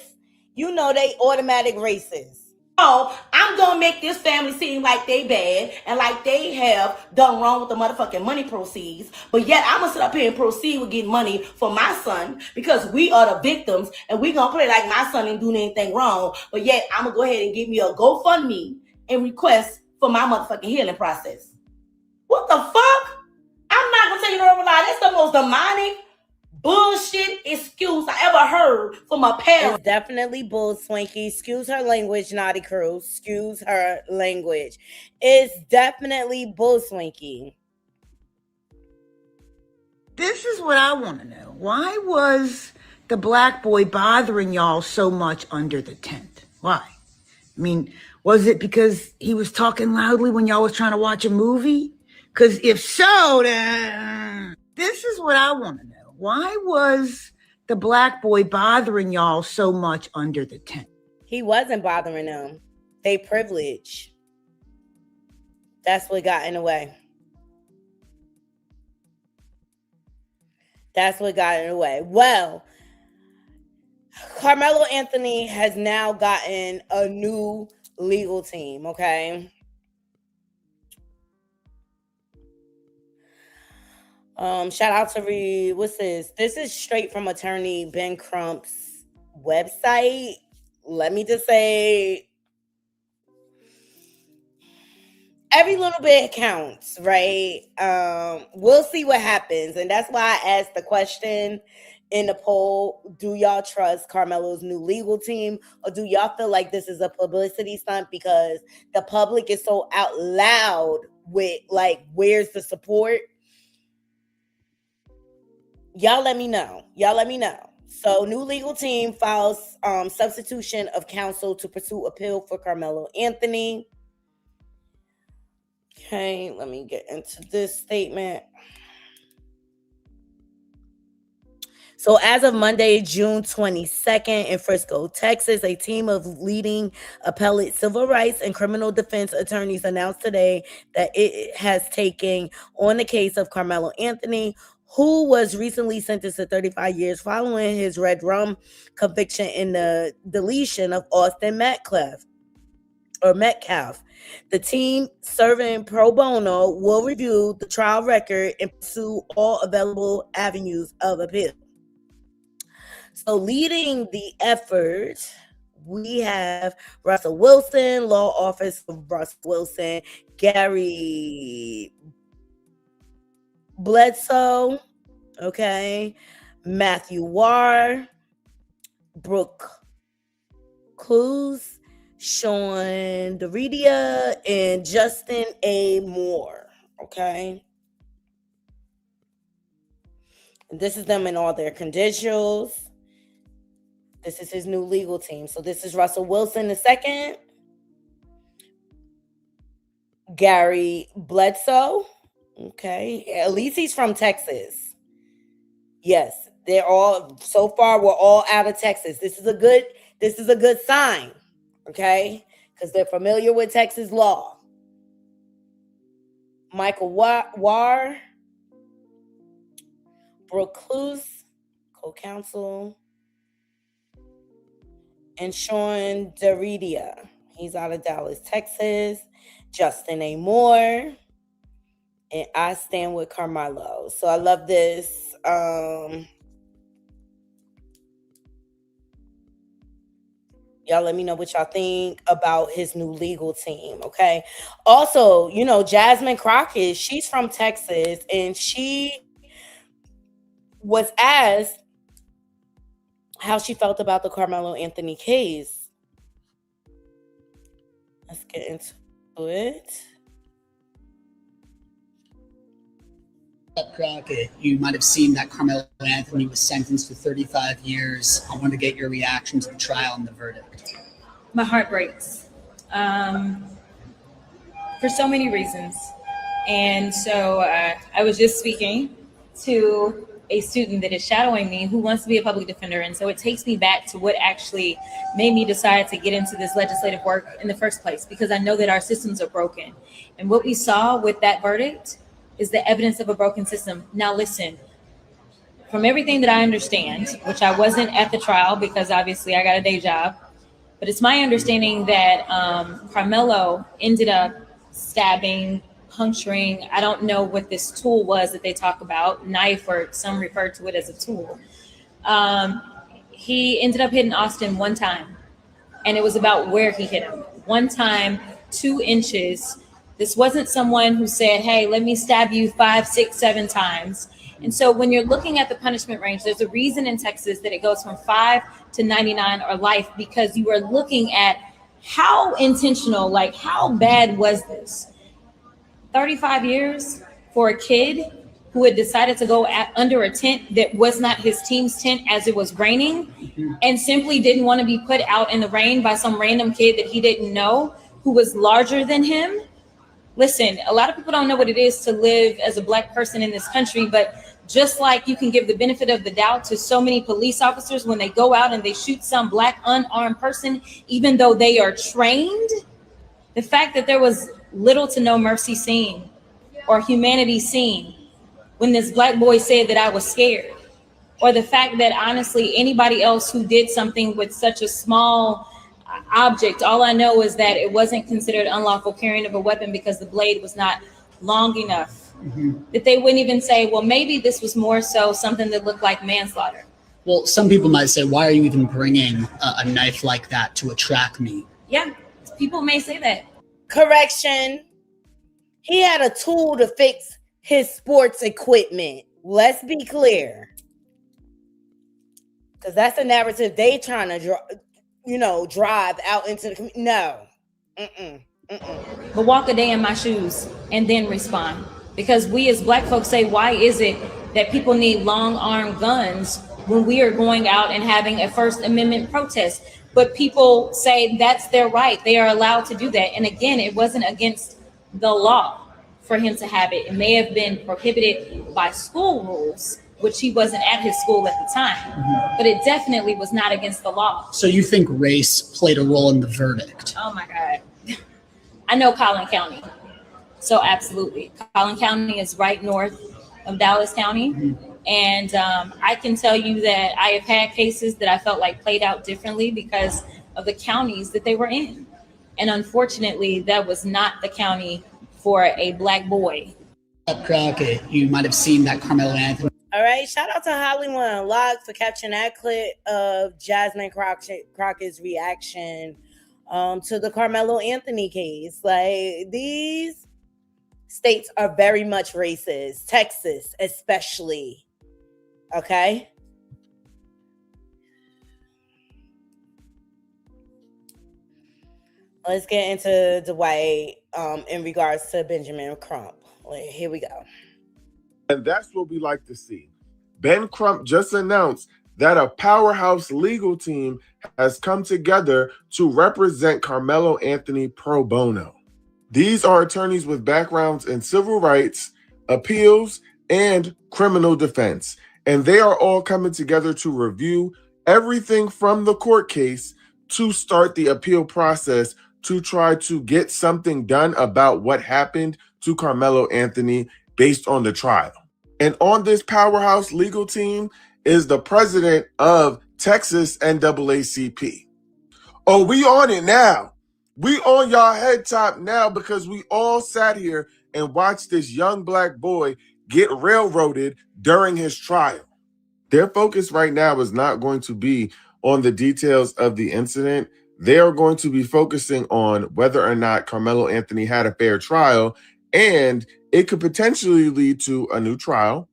you know they automatic racist. Oh, I'm gonna make this family seem like they bad and like they have done wrong with the motherfucking money proceeds. But yet I'm gonna sit up here and proceed with getting money for my son because we are the victims, and we gonna play like my son ain't doing anything wrong. But yet I'm gonna go ahead and give me a GoFundMe and request for my motherfucking healing process. What the fuck? I'm not gonna tell you no lie. That's the most demonic bullshit excuse I ever heard from a parent. It's definitely bull swanky. Excuse her language, Naughty Crew. Excuse her language. It's definitely bull swanky. This is what I want to know. Why was the black boy bothering y'all so much under the tent? Why? I mean, was it because he was talking loudly when y'all was trying to watch a movie? Because if so, then this is what I want to know. Why was the black boy bothering y'all so much under the tent? He wasn't bothering them. They privilege. That's what got in the way. That's what got in the way. Well, Kaemelo Anthony has now gotten a new legal team, okay? Shout out to what's this? This is straight from attorney Ben Crump's website. Let me just say, every little bit counts, right? We'll see what happens. And that's why I asked the question in the poll: do y'all trust Kaemelo's new legal team, or do y'all feel like this is a publicity stunt because the public is so out loud with, like, where's the support? Y'all let me know. So, new legal team files substitution of counsel to pursue appeal for Kaemelo Anthony. Okay, let me get into this statement. So, as of Monday, June 22nd, in Frisco, Texas, a team of leading appellate civil rights and criminal defense attorneys announced today that it has taken on the case of Kaemelo Anthony, who was recently sentenced to 35 years following his red rum conviction in the deletion of Austin Metcalf. The team, serving pro bono, will review the trial record and pursue all available avenues of appeal. So, leading the effort, we have Russell Wilson, law office of Russell Wilson, Gary Bledsoe, okay, Matthew Warr, Brooke Cruz, Sean Deridia, and Justin A. Moore, okay? And this is them in all their credentials. This is his new legal team. So this is Russell Wilson II, Gary Bledsoe, okay? At least he's from Texas. Yes, they're all, so far we're all out of Texas. This is a good sign, okay? Because they're familiar with Texas law. Michael Warr, Brooke Cruz, co-counsel, and Sean Deridia. He's out of Dallas, Texas. Justin A. Moore. And I stand with Kaemelo. So I love this. Y'all let me know what y'all think about his new legal team, okay? Also, Jasmine Crockett, she's from Texas, and she was asked how she felt about the Carmelo Anthony case. Let's get into it. Crockett, you might have seen that Carmelo Anthony was sentenced to 35 years. I want to get your reaction to the trial and the verdict. My heart breaks for so many reasons. And so I was just speaking to a student that is shadowing me who wants to be a public defender. And so it takes me back to what actually made me decide to get into this legislative work in the first place, because I know that our systems are broken. And what we saw with that verdict is the evidence of a broken system. Now, listen, from everything that I understand, which I wasn't at the trial because obviously I got a day job, but it's my understanding that Carmelo ended up stabbing, puncturing, I don't know what this tool was that they talk about, knife, or some refer to it as a tool. He ended up hitting Austin one time, and it was about where he hit him. One time, 2 inches. This wasn't someone who said, hey, let me stab you 5, 6, 7 times. And so when you're looking at the punishment range, there's a reason in Texas that it goes from 5 to 99 or life, because you are looking at how intentional, like how bad was this? 35 years for a kid who had decided to go under a tent that was not his team's tent as it was raining, and simply didn't want to be put out in the rain by some random kid that he didn't know who was larger than him. Listen, a lot of people don't know what it is to live as a Black person in this country, but just like you can give the benefit of the doubt to so many police officers when they go out and they shoot some Black unarmed person, even though they are trained, the fact that there was little to no mercy seen or humanity seen when this Black boy said that I was scared, or the fact that honestly anybody else who did something with such a small object, all I know is that it wasn't considered unlawful carrying of a weapon because the blade was not long enough, that they wouldn't even say, well, maybe this was more so something that looked like manslaughter. Well, some people might say, why are you even bringing a knife like that to a track meet? Yeah, people may say that. Correction. He had a tool to fix his sports equipment. Let's be clear. Because that's the narrative they trying to drive out into the community. No. But walk a day in my shoes and then respond. Because we as Black folks say, why is it that people need long armed guns when we are going out and having a First Amendment protest? But people say that's their right. They are allowed to do that. And again, it wasn't against the law for him to have it. It may have been prohibited by school rules, which he wasn't at his school at the time, but it definitely was not against the law. So you think race played a role in the verdict? Oh my God. I know Collin County. So absolutely. Collin County is right north of Dallas County. And I can tell you that I have had cases that I felt like played out differently because of the counties that they were in. And unfortunately, that was not the county for a Black boy. Crockett, you might have seen that Carmelo Anthony. All right, shout out to Hollywood Unlocked for capturing that clip of Jasmine Crockett's reaction to the Carmelo Anthony case. Like, these states are very much racist, Texas especially. Okay? Let's get into Dwight in regards to Benjamin Crump. Here we go. And that's what we like to see. Ben Crump just announced that a powerhouse legal team has come together to represent Carmelo Anthony pro bono. These are attorneys with backgrounds in civil rights, appeals, and criminal defense. And they are all coming together to review everything from the court case to start the appeal process to try to get something done about what happened to Carmelo Anthony based on the trial. And on this powerhouse legal team is the president of Texas NAACP. Oh, we on it now. We on y'all head top now because we all sat here and watched this young Black boy get railroaded during his trial. Their focus right now is not going to be on the details of the incident. They are going to be focusing on whether or not Carmelo Anthony had a fair trial, and it could potentially lead to a new trial,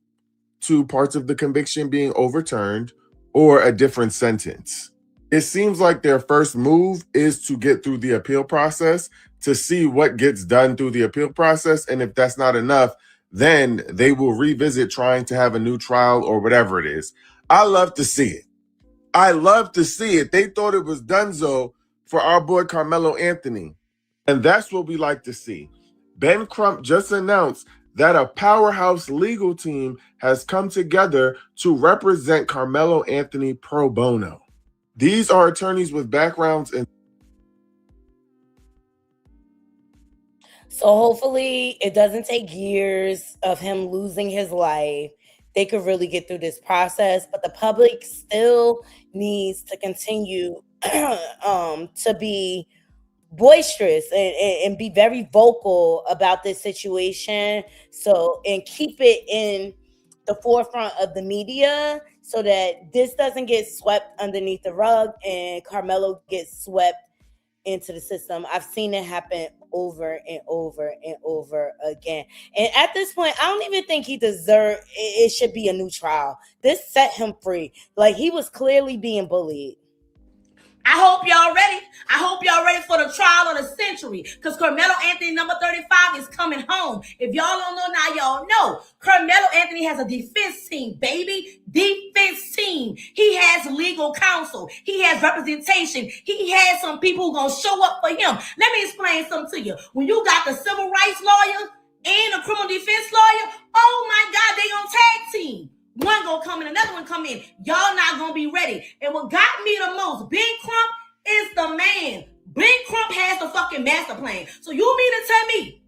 to parts of the conviction being overturned or a different sentence. It seems like their first move is to get through the appeal process to see what gets done through the appeal process. And if that's not enough, then they will revisit trying to have a new trial or whatever it is. I love to see it. I love to see it. They thought it was donezo for our boy Kaemelo Anthony. And that's what we like to see. Ben Crump just announced that a powerhouse legal team has come together to represent Kaemelo Anthony pro bono. These are attorneys with backgrounds in. So hopefully it doesn't take years of him losing his life. They could really get through this process, but the public still needs to continue to be boisterous and be very vocal about this situation. So, and keep it in the forefront of the media so that this doesn't get swept underneath the rug and Kaemelo gets swept into the system. I've seen it happen over and over and over again. And at this point, I don't even think he deserved it. Should be a new trial. This set him free. Like, he was clearly being bullied. I hope y'all ready. I hope y'all ready for the trial of the century, because Kaemelo Anthony number 35 is coming home. If y'all don't know now, y'all know. Kaemelo Anthony has a defense team, baby. Defense team. He has legal counsel. He has representation. He has some people who gonna show up for him. Let me explain something to you. When you got the civil rights lawyer and a criminal defense lawyer, oh my God, they gonna tag team. One gonna come in, another one come in. Y'all not gonna be ready. And what got me the most, Big Crump is the man. Big Crump has the fucking master plan. So you mean to tell me,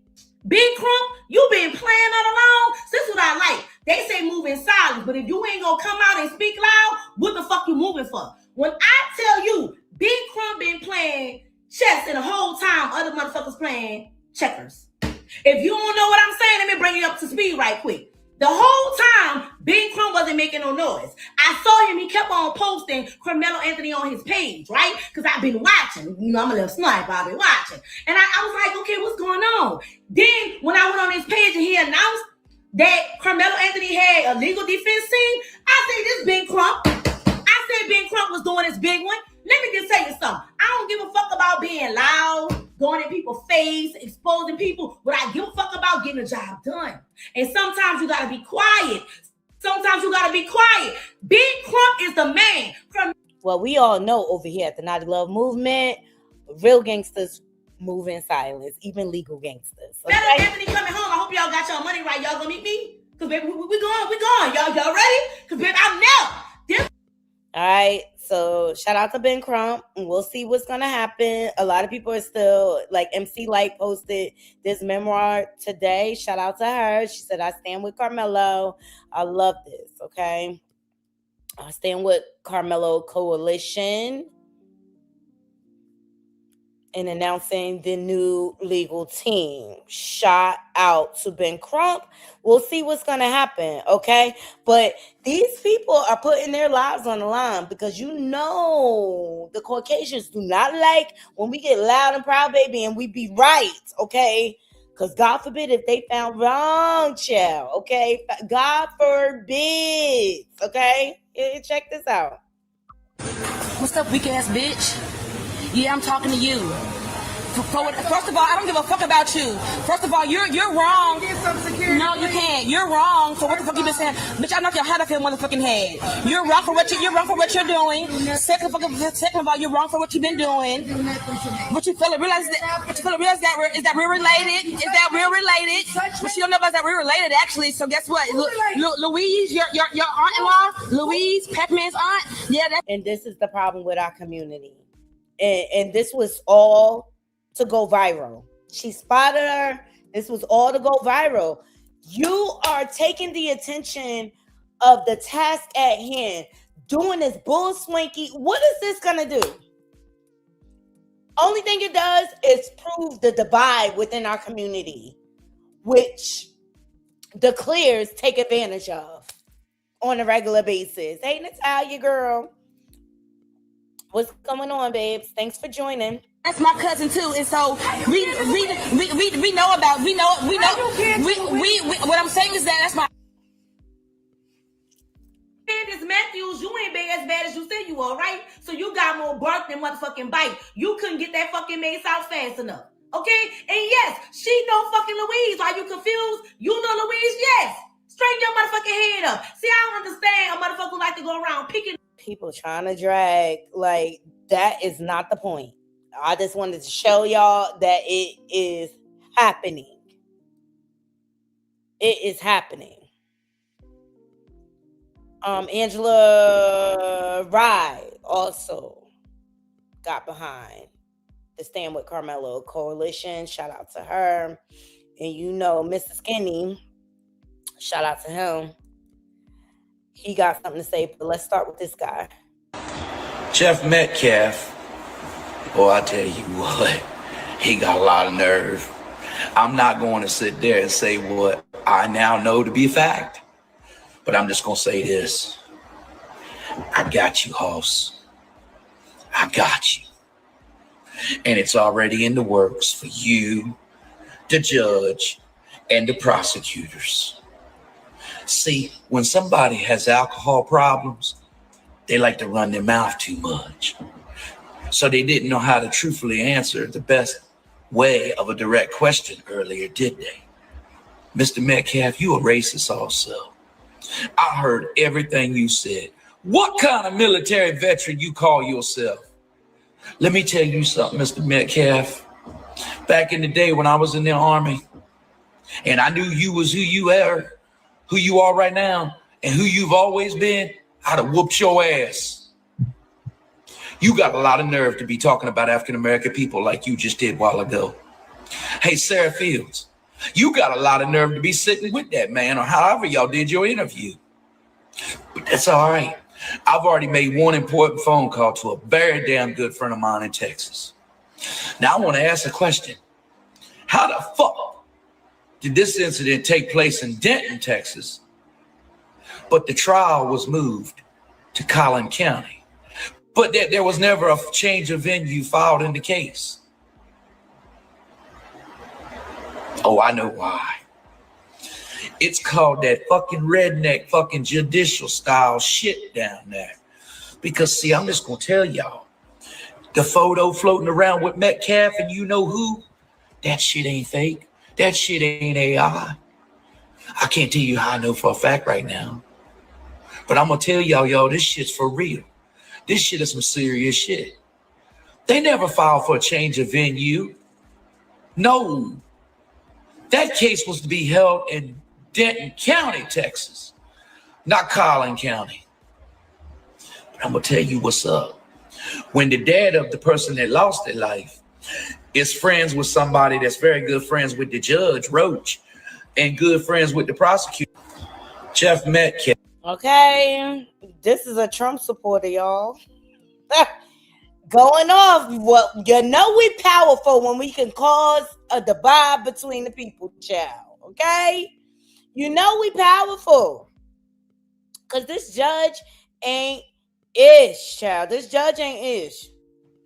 Big Crump, you been playing all along? So this is what I like. They say move in silence, but if you ain't gonna come out and speak loud, what the fuck you moving for? When I tell you, Big Crump been playing chess and the whole time other motherfuckers playing checkers. If you don't know what I'm saying, let me bring you up to speed right quick. The whole time, Big Crump wasn't making no noise. I saw him, he kept on posting Kaemelo Anthony on his page, right? Because I've been watching. You know, I'm a little sniper, I've been watching. And I was like, okay, what's going on? Then, when I went on his page and he announced that Kaemelo Anthony had a legal defense team, I said, this Big Crump. I said Big Crump was doing his big one. Let me just tell you something. I don't give a fuck about being loud, going in people's face, exposing people. What I give a fuck about getting the job done. And sometimes you gotta be quiet. Big Crump is the man. Well, we all know over here at the Naughty Love movement, real gangsters move in silence, even legal gangsters. Okay? Anthony coming home. I hope y'all got y'all money right. Y'all gonna meet me? Cause baby, we going. Y'all ready? Cause baby, I'm now. All right, so shout out to Ben Crump, and we'll see what's gonna happen. A lot of people are still, like MC Light posted this memoir today. Shout out to her. She said, I stand with Kaemelo. I love this, okay? I stand with Kaemelo Coalition in announcing the new legal team. Shout out to Ben Crump. We'll see what's going to happen, okay? But these people are putting their lives on the line because you know the Caucasians do not like when we get loud and proud, baby, and we be right, okay? Because God forbid if they found wrong, child, okay? God forbid, okay? Check this out. What's up, weak ass bitch? Yeah, I'm talking to you. First of all, I don't give a fuck about you. First of all, you're wrong. No, you can't. You're wrong. So what the fuck you been saying? Bitch, I knock your head off your motherfucking head. You're wrong for what you're doing. Second of all, you're wrong for what you've been doing. But you feel it, realize that is that we're related? Is that we're related? But she don't know about that we're related actually. So guess what? Louise, your aunt-in-law, Louise, Pac-Man's aunt. Yeah, and this is the problem with our community. And this was all to go viral. She spotted her. This was all to go viral. You are taking the attention of the task at hand, doing this bull swanky. What is this gonna do? Only thing it does is prove the divide within our community, which the clears take advantage of on a regular basis. Hey, Natalia, girl. What's going on, babes? Thanks for joining. That's my cousin too, and so we know about what I'm saying is that's my. Miss Matthews, you ain't as bad as you say you are, right? So you got more bark than motherfucking bite. You couldn't get that fucking mace out fast enough. Okay? And yes, she know fucking Louise. Are you confused? You know Louise? Yes. Straighten your motherfucking head up. See, I don't understand a motherfucker who like to go around picking people trying to drag. Like, that is not the point. I just wanted to show y'all that it is happening. It is happening. Angela Rye also got behind the Stand With Kaemelo coalition. Shout out to her. And you know, Mr. Skinny, shout out to him. He got something to say, but let's start with this guy. Jeff Metcalf, oh, I tell you what, he got a lot of nerve. I'm not going to sit there and say what I now know to be a fact, but I'm just going to say this. I got you, Hoss. I got you. And it's already in the works for you, the judge, and the prosecutors. See, when somebody has alcohol problems, they like to run their mouth too much. So they didn't know how to truthfully answer the best way of a direct question earlier, did they? Mr. Metcalf, you a racist also. I heard everything you said. What kind of military veteran you call yourself? Let me tell you something, Mr. Metcalf. Back in the day when I was in the Army, and I knew you was who you are right now, and who you've always been, I'd have whooped your ass. You got a lot of nerve to be talking about African-American people like you just did a while ago. Hey, Sarah Fields, you got a lot of nerve to be sitting with that man or however y'all did your interview. But that's all right. I've already made one important phone call to a very damn good friend of mine in Texas. Now I want to ask a question. How the fuck did this incident take place in Denton, Texas, but the trial was moved to Collin County, but there was never a change of venue filed in the case? Oh, I know why. It's called that fucking redneck fucking judicial style shit down there. Because see, I'm just gonna tell y'all, the photo floating around with Metcalf and you know who, that shit ain't fake. That shit ain't AI. I can't tell you how I know for a fact right now. But I'm gonna tell y'all, this shit's for real. This shit is some serious shit. They never filed for a change of venue. No. That case was to be held in Denton County, Texas, not Collin County. But I'm gonna tell you what's up. When the dad of the person that lost their life is friends with somebody that's very good friends with the judge, Roach, and good friends with the prosecutor, Jeff Metcalf. Okay, this is a Trump supporter, y'all. Going off. Well, you know we powerful when we can cause a divide between the people, child. Okay? You know we powerful. Because this judge ain't ish, child. This judge ain't ish.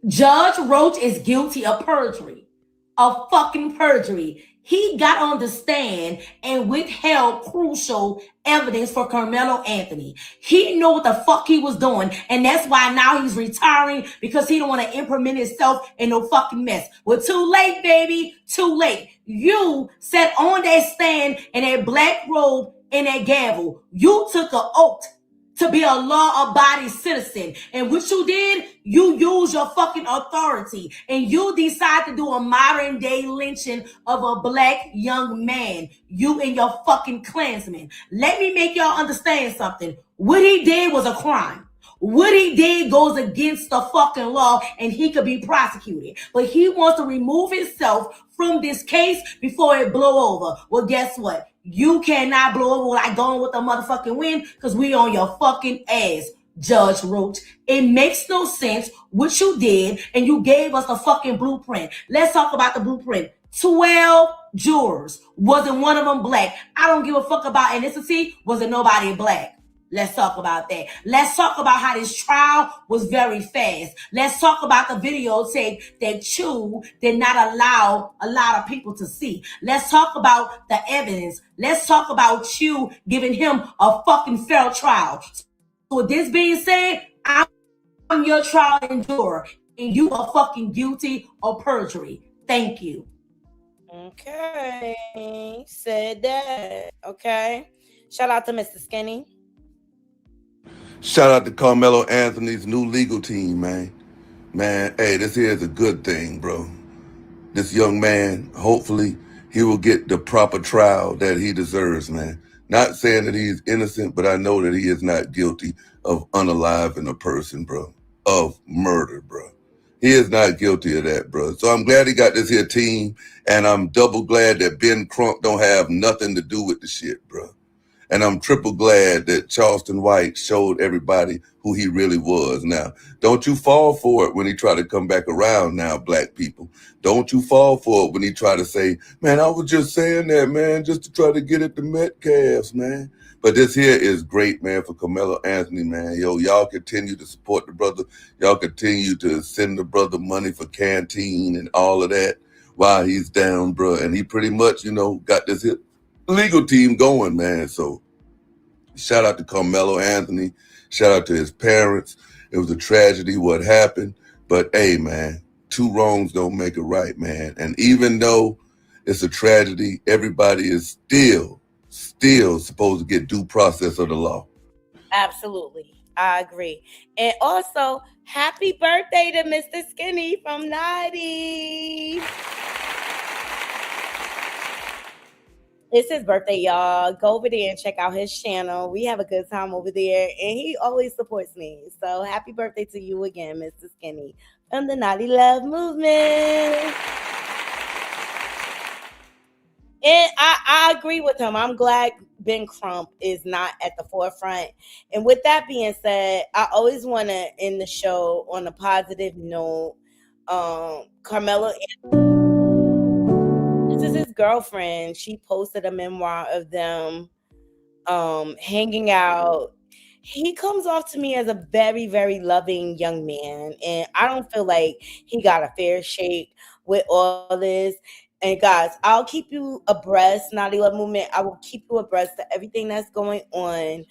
Judge Roach is guilty of perjury. Of fucking perjury. He got on the stand and withheld crucial evidence for Kaemelo Anthony. He knew what the fuck he was doing, and that's why now he's retiring, because he don't want to implement himself in no fucking mess. Well, too late, baby. Too late. You sat on that stand in that black robe and that gavel. You took an oath to be a law-abiding citizen. And what you did, you used your fucking authority. And you decide to do a modern-day lynching of a black young man. You and your fucking Klansmen. Let me make y'all understand something. What he did was a crime. What he did goes against the fucking law, and he could be prosecuted. But he wants to remove himself from this case before it blow over. Well, guess what? You cannot blow over like going with the motherfucking wind, because we on your fucking ass, Judge Roach. It makes no sense what you did, and you gave us the fucking blueprint. Let's talk about the blueprint. 12 jurors. Wasn't one of them black. I don't give a fuck about ethnicity. Wasn't nobody black. Let's talk about that. Let's talk about how this trial was very fast. Let's talk about the videotape that Chu did not allow a lot of people to see. Let's talk about the evidence. Let's talk about Chu giving him a fucking fair trial. So with this being said, I'm your trial and juror, and you are fucking guilty of perjury. Thank you. Okay, said that. Okay, shout out to Mr. Skinny. Shout out to Carmelo Anthony's new legal team, man. Man, hey, this here is a good thing, bro. This young man, hopefully, he will get the proper trial that he deserves, man. Not saying that he's innocent, but I know that he is not guilty of unaliving a person, bro. Of murder, bro. He is not guilty of that, bro. So I'm glad he got this here team, and I'm double glad that Ben Crump don't have nothing to do with the shit, bro. And I'm triple glad that Charleston White showed everybody who he really was. Now, don't you fall for it when he try to come back around now, black people. Don't you fall for it when he try to say, man, I was just saying that, man, just to try to get at the Metcalfs, man. But this here is great, man, for Carmelo Anthony, man. Yo, y'all continue to support the brother. Y'all continue to send the brother money for canteen and all of that while he's down, bro. And he pretty much, got this here legal team going, man. So shout out to Carmelo Anthony. Shout out to his parents. It was a tragedy what happened. But hey, man, two wrongs don't make a right, man. And even though it's a tragedy, everybody is still supposed to get due process of the law. Absolutely. I agree. And also, happy birthday to Mr. Skinny from Naughty. It's his birthday, y'all. Go over there and check out his channel. We have a good time over there, and he always supports me. So happy birthday to you again, Mr. Skinny, from the Naughty Love Movement. And I agree with him. I'm glad Ben Crump is not at the forefront. And with that being said, I always want to end the show on a positive note. Carmelo, this is his girlfriend. She posted a memoir of them hanging out. He comes off to me as a very, very loving young man. And I don't feel like he got a fair shake with all this. And guys, I'll keep you abreast, Naughty Love Movement. I will keep you abreast to everything that's going on.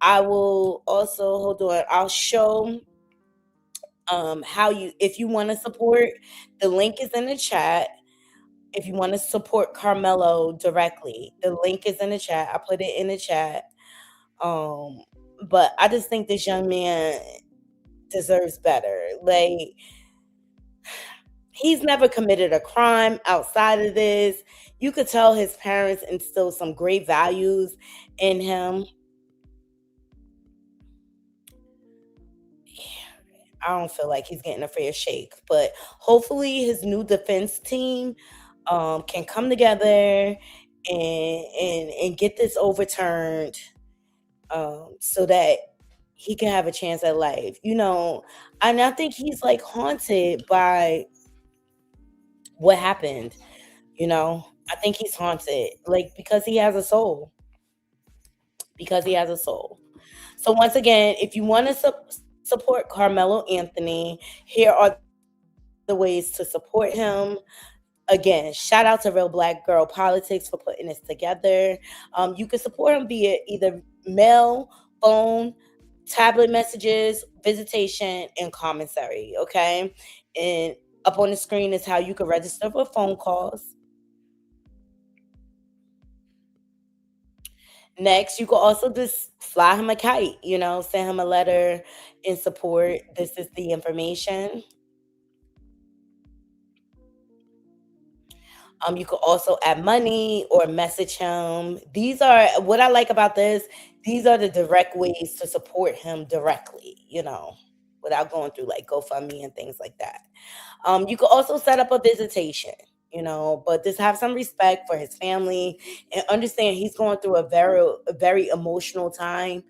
I will also, hold on, I'll show how if you want to support, the link is in the chat. If you want to support Carmelo directly, the link is in the chat. I put it in the chat. But I just think this young man deserves better. Like, he's never committed a crime outside of this. You could tell his parents instilled some great values in him. I don't feel like he's getting a fair shake, but hopefully his new defense team can come together and get this overturned, so that he can have a chance at life. And I think he's like haunted by what happened. I think he's haunted, like, because he has a soul. So once again, if you want to support Carmelo Anthony, here are the ways to support him. Again, shout out to Real Black Girl Politics for putting this together. You can support him via either mail, phone, tablet messages, visitation, and commissary. Okay, and up on the screen is how you can register for phone calls. Next, you can also just fly him a kite, send him a letter in support. This is the information. You could also add money or message him. These are what I like about this. These are the direct ways to support him directly, without going through like GoFundMe and things like that. You could also set up a visitation, but just have some respect for his family and understand he's going through a very emotional time.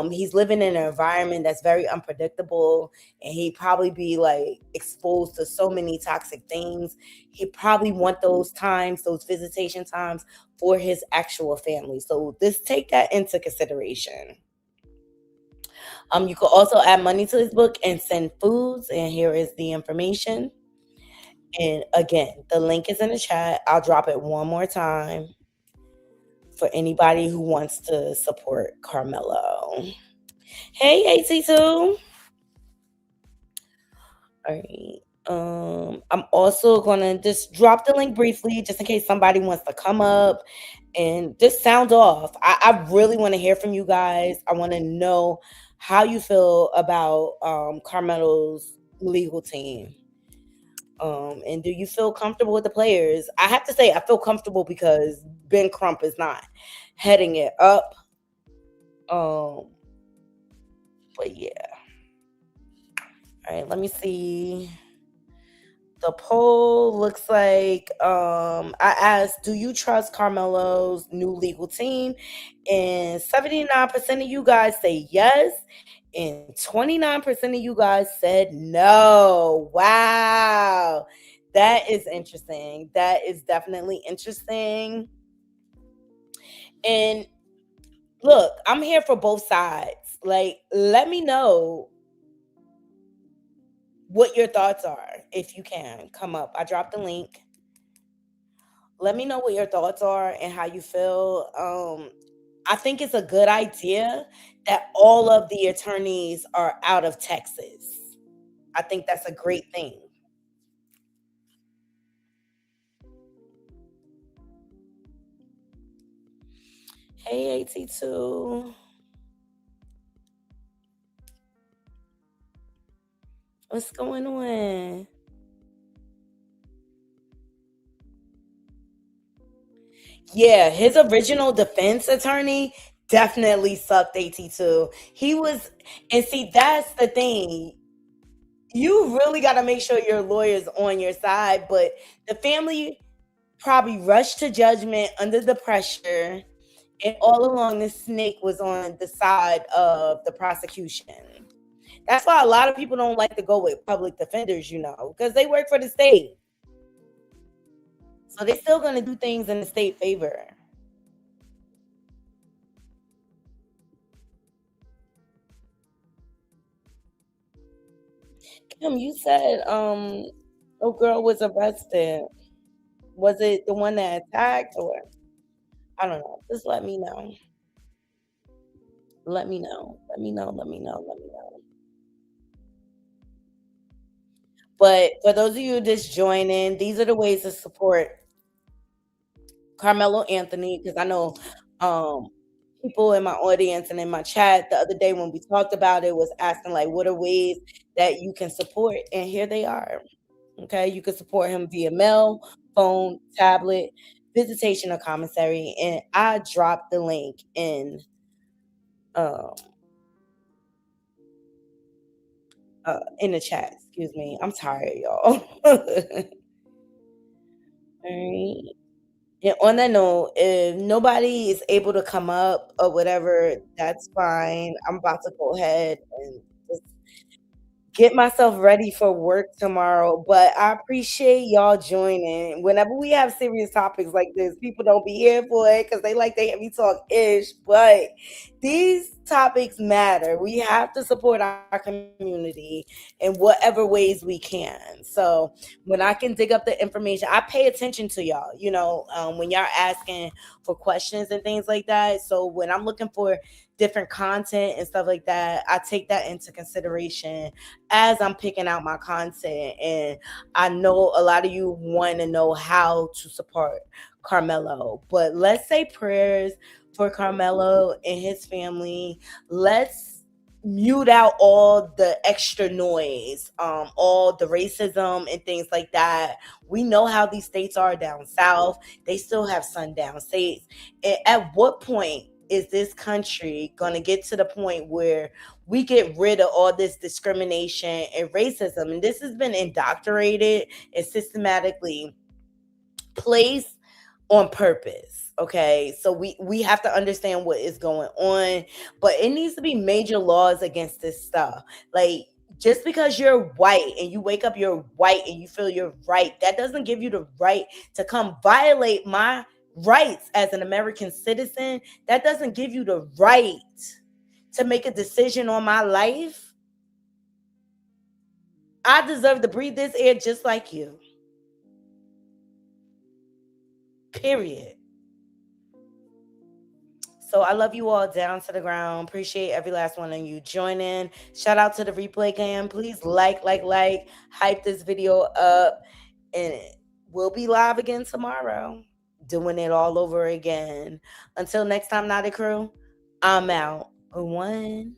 He's living in an environment that's very unpredictable, and he'd probably be like exposed to so many toxic things. He probably want those times, those visitation times, for his actual family. So just take that into consideration. You could also add money to his book and send foods, and here is the information. And again, the link is in the chat. I'll drop it one more time for anybody who wants to support Carmelo. Hey, AT2. All right. I'm also gonna just drop the link briefly, just in case somebody wants to come up and just sound off. I really want to hear from you guys. I want to know how you feel about Carmelo's legal team. And do you feel comfortable with the players? I have to say, I feel comfortable because Ben Crump is not heading it up. But yeah. All right, let me see. The poll looks like I asked, do you trust Carmelo's new legal team? And 79% of you guys say yes, and 29% of you guys said no. Wow. That is interesting. That is definitely interesting. And look, I'm here for both sides. Like, let me know what your thoughts are if you can come up. I dropped the link. Let me know what your thoughts are and how you feel. I think it's a good idea that all of the attorneys are out of Texas. I think that's a great thing. Hey, AT2. What's going on? Yeah, his original defense attorney definitely sucked AT2. He was, and see, that's the thing. You really got to make sure your lawyer's on your side, but the family probably rushed to judgment under the pressure, and all along this snake was on the side of the prosecution. That's why a lot of people don't like to go with public defenders, because they work for the state. So they're still going to do things in the state favor. Kim, you said a girl was arrested. Was it the one that attacked, or I don't know? Just let me know. Let me know. Let me know. Let me know. Let me know. But for those of you just joining, these are the ways to support Carmelo Anthony, because I know um people in my audience and in my chat the other day when we talked about it was asking like what are ways that you can support, and here they are. Okay, you can support him via mail, phone, tablet, visitation, or commissary, and I dropped the link um in the chat. Excuse me, I'm tired, y'all. All right. And on that note, if nobody is able to come up or whatever, that's fine. I'm about to go ahead and just get myself ready for work tomorrow. But I appreciate y'all joining. Whenever we have serious topics like this, people don't be here for it because they like to hear me talk ish. But these topics matter. We have to support our community in whatever ways we can. So when I can dig up the information, I pay attention to y'all, when y'all asking for questions and things like that. So when I'm looking for different content and stuff like that, I take that into consideration as I'm picking out my content. And I know a lot of you want to know how to support Carmelo, but let's say prayers for Carmelo and his family. Let's mute out all the extra noise, all the racism and things like that. We know how these states are down south. They still have sundown states. And at what point is this country going to get to the point where we get rid of all this discrimination and racism? And this has been indoctrinated and systematically placed on purpose. Okay, so we have to understand what is going on, but it needs to be major laws against this stuff. Like, just because you're white and you wake up you're white and you feel you're right, that doesn't give you the right to come violate my rights as an American citizen. That doesn't give you the right to make a decision on my life. I deserve to breathe this air just like you. Period. So I love you all down to the ground. Appreciate every last one of you joining. Shout out to the replay cam. Please like, hype this video up. And we'll be live again tomorrow, doing it all over again. Until next time, Naughty Crew, I'm out. One.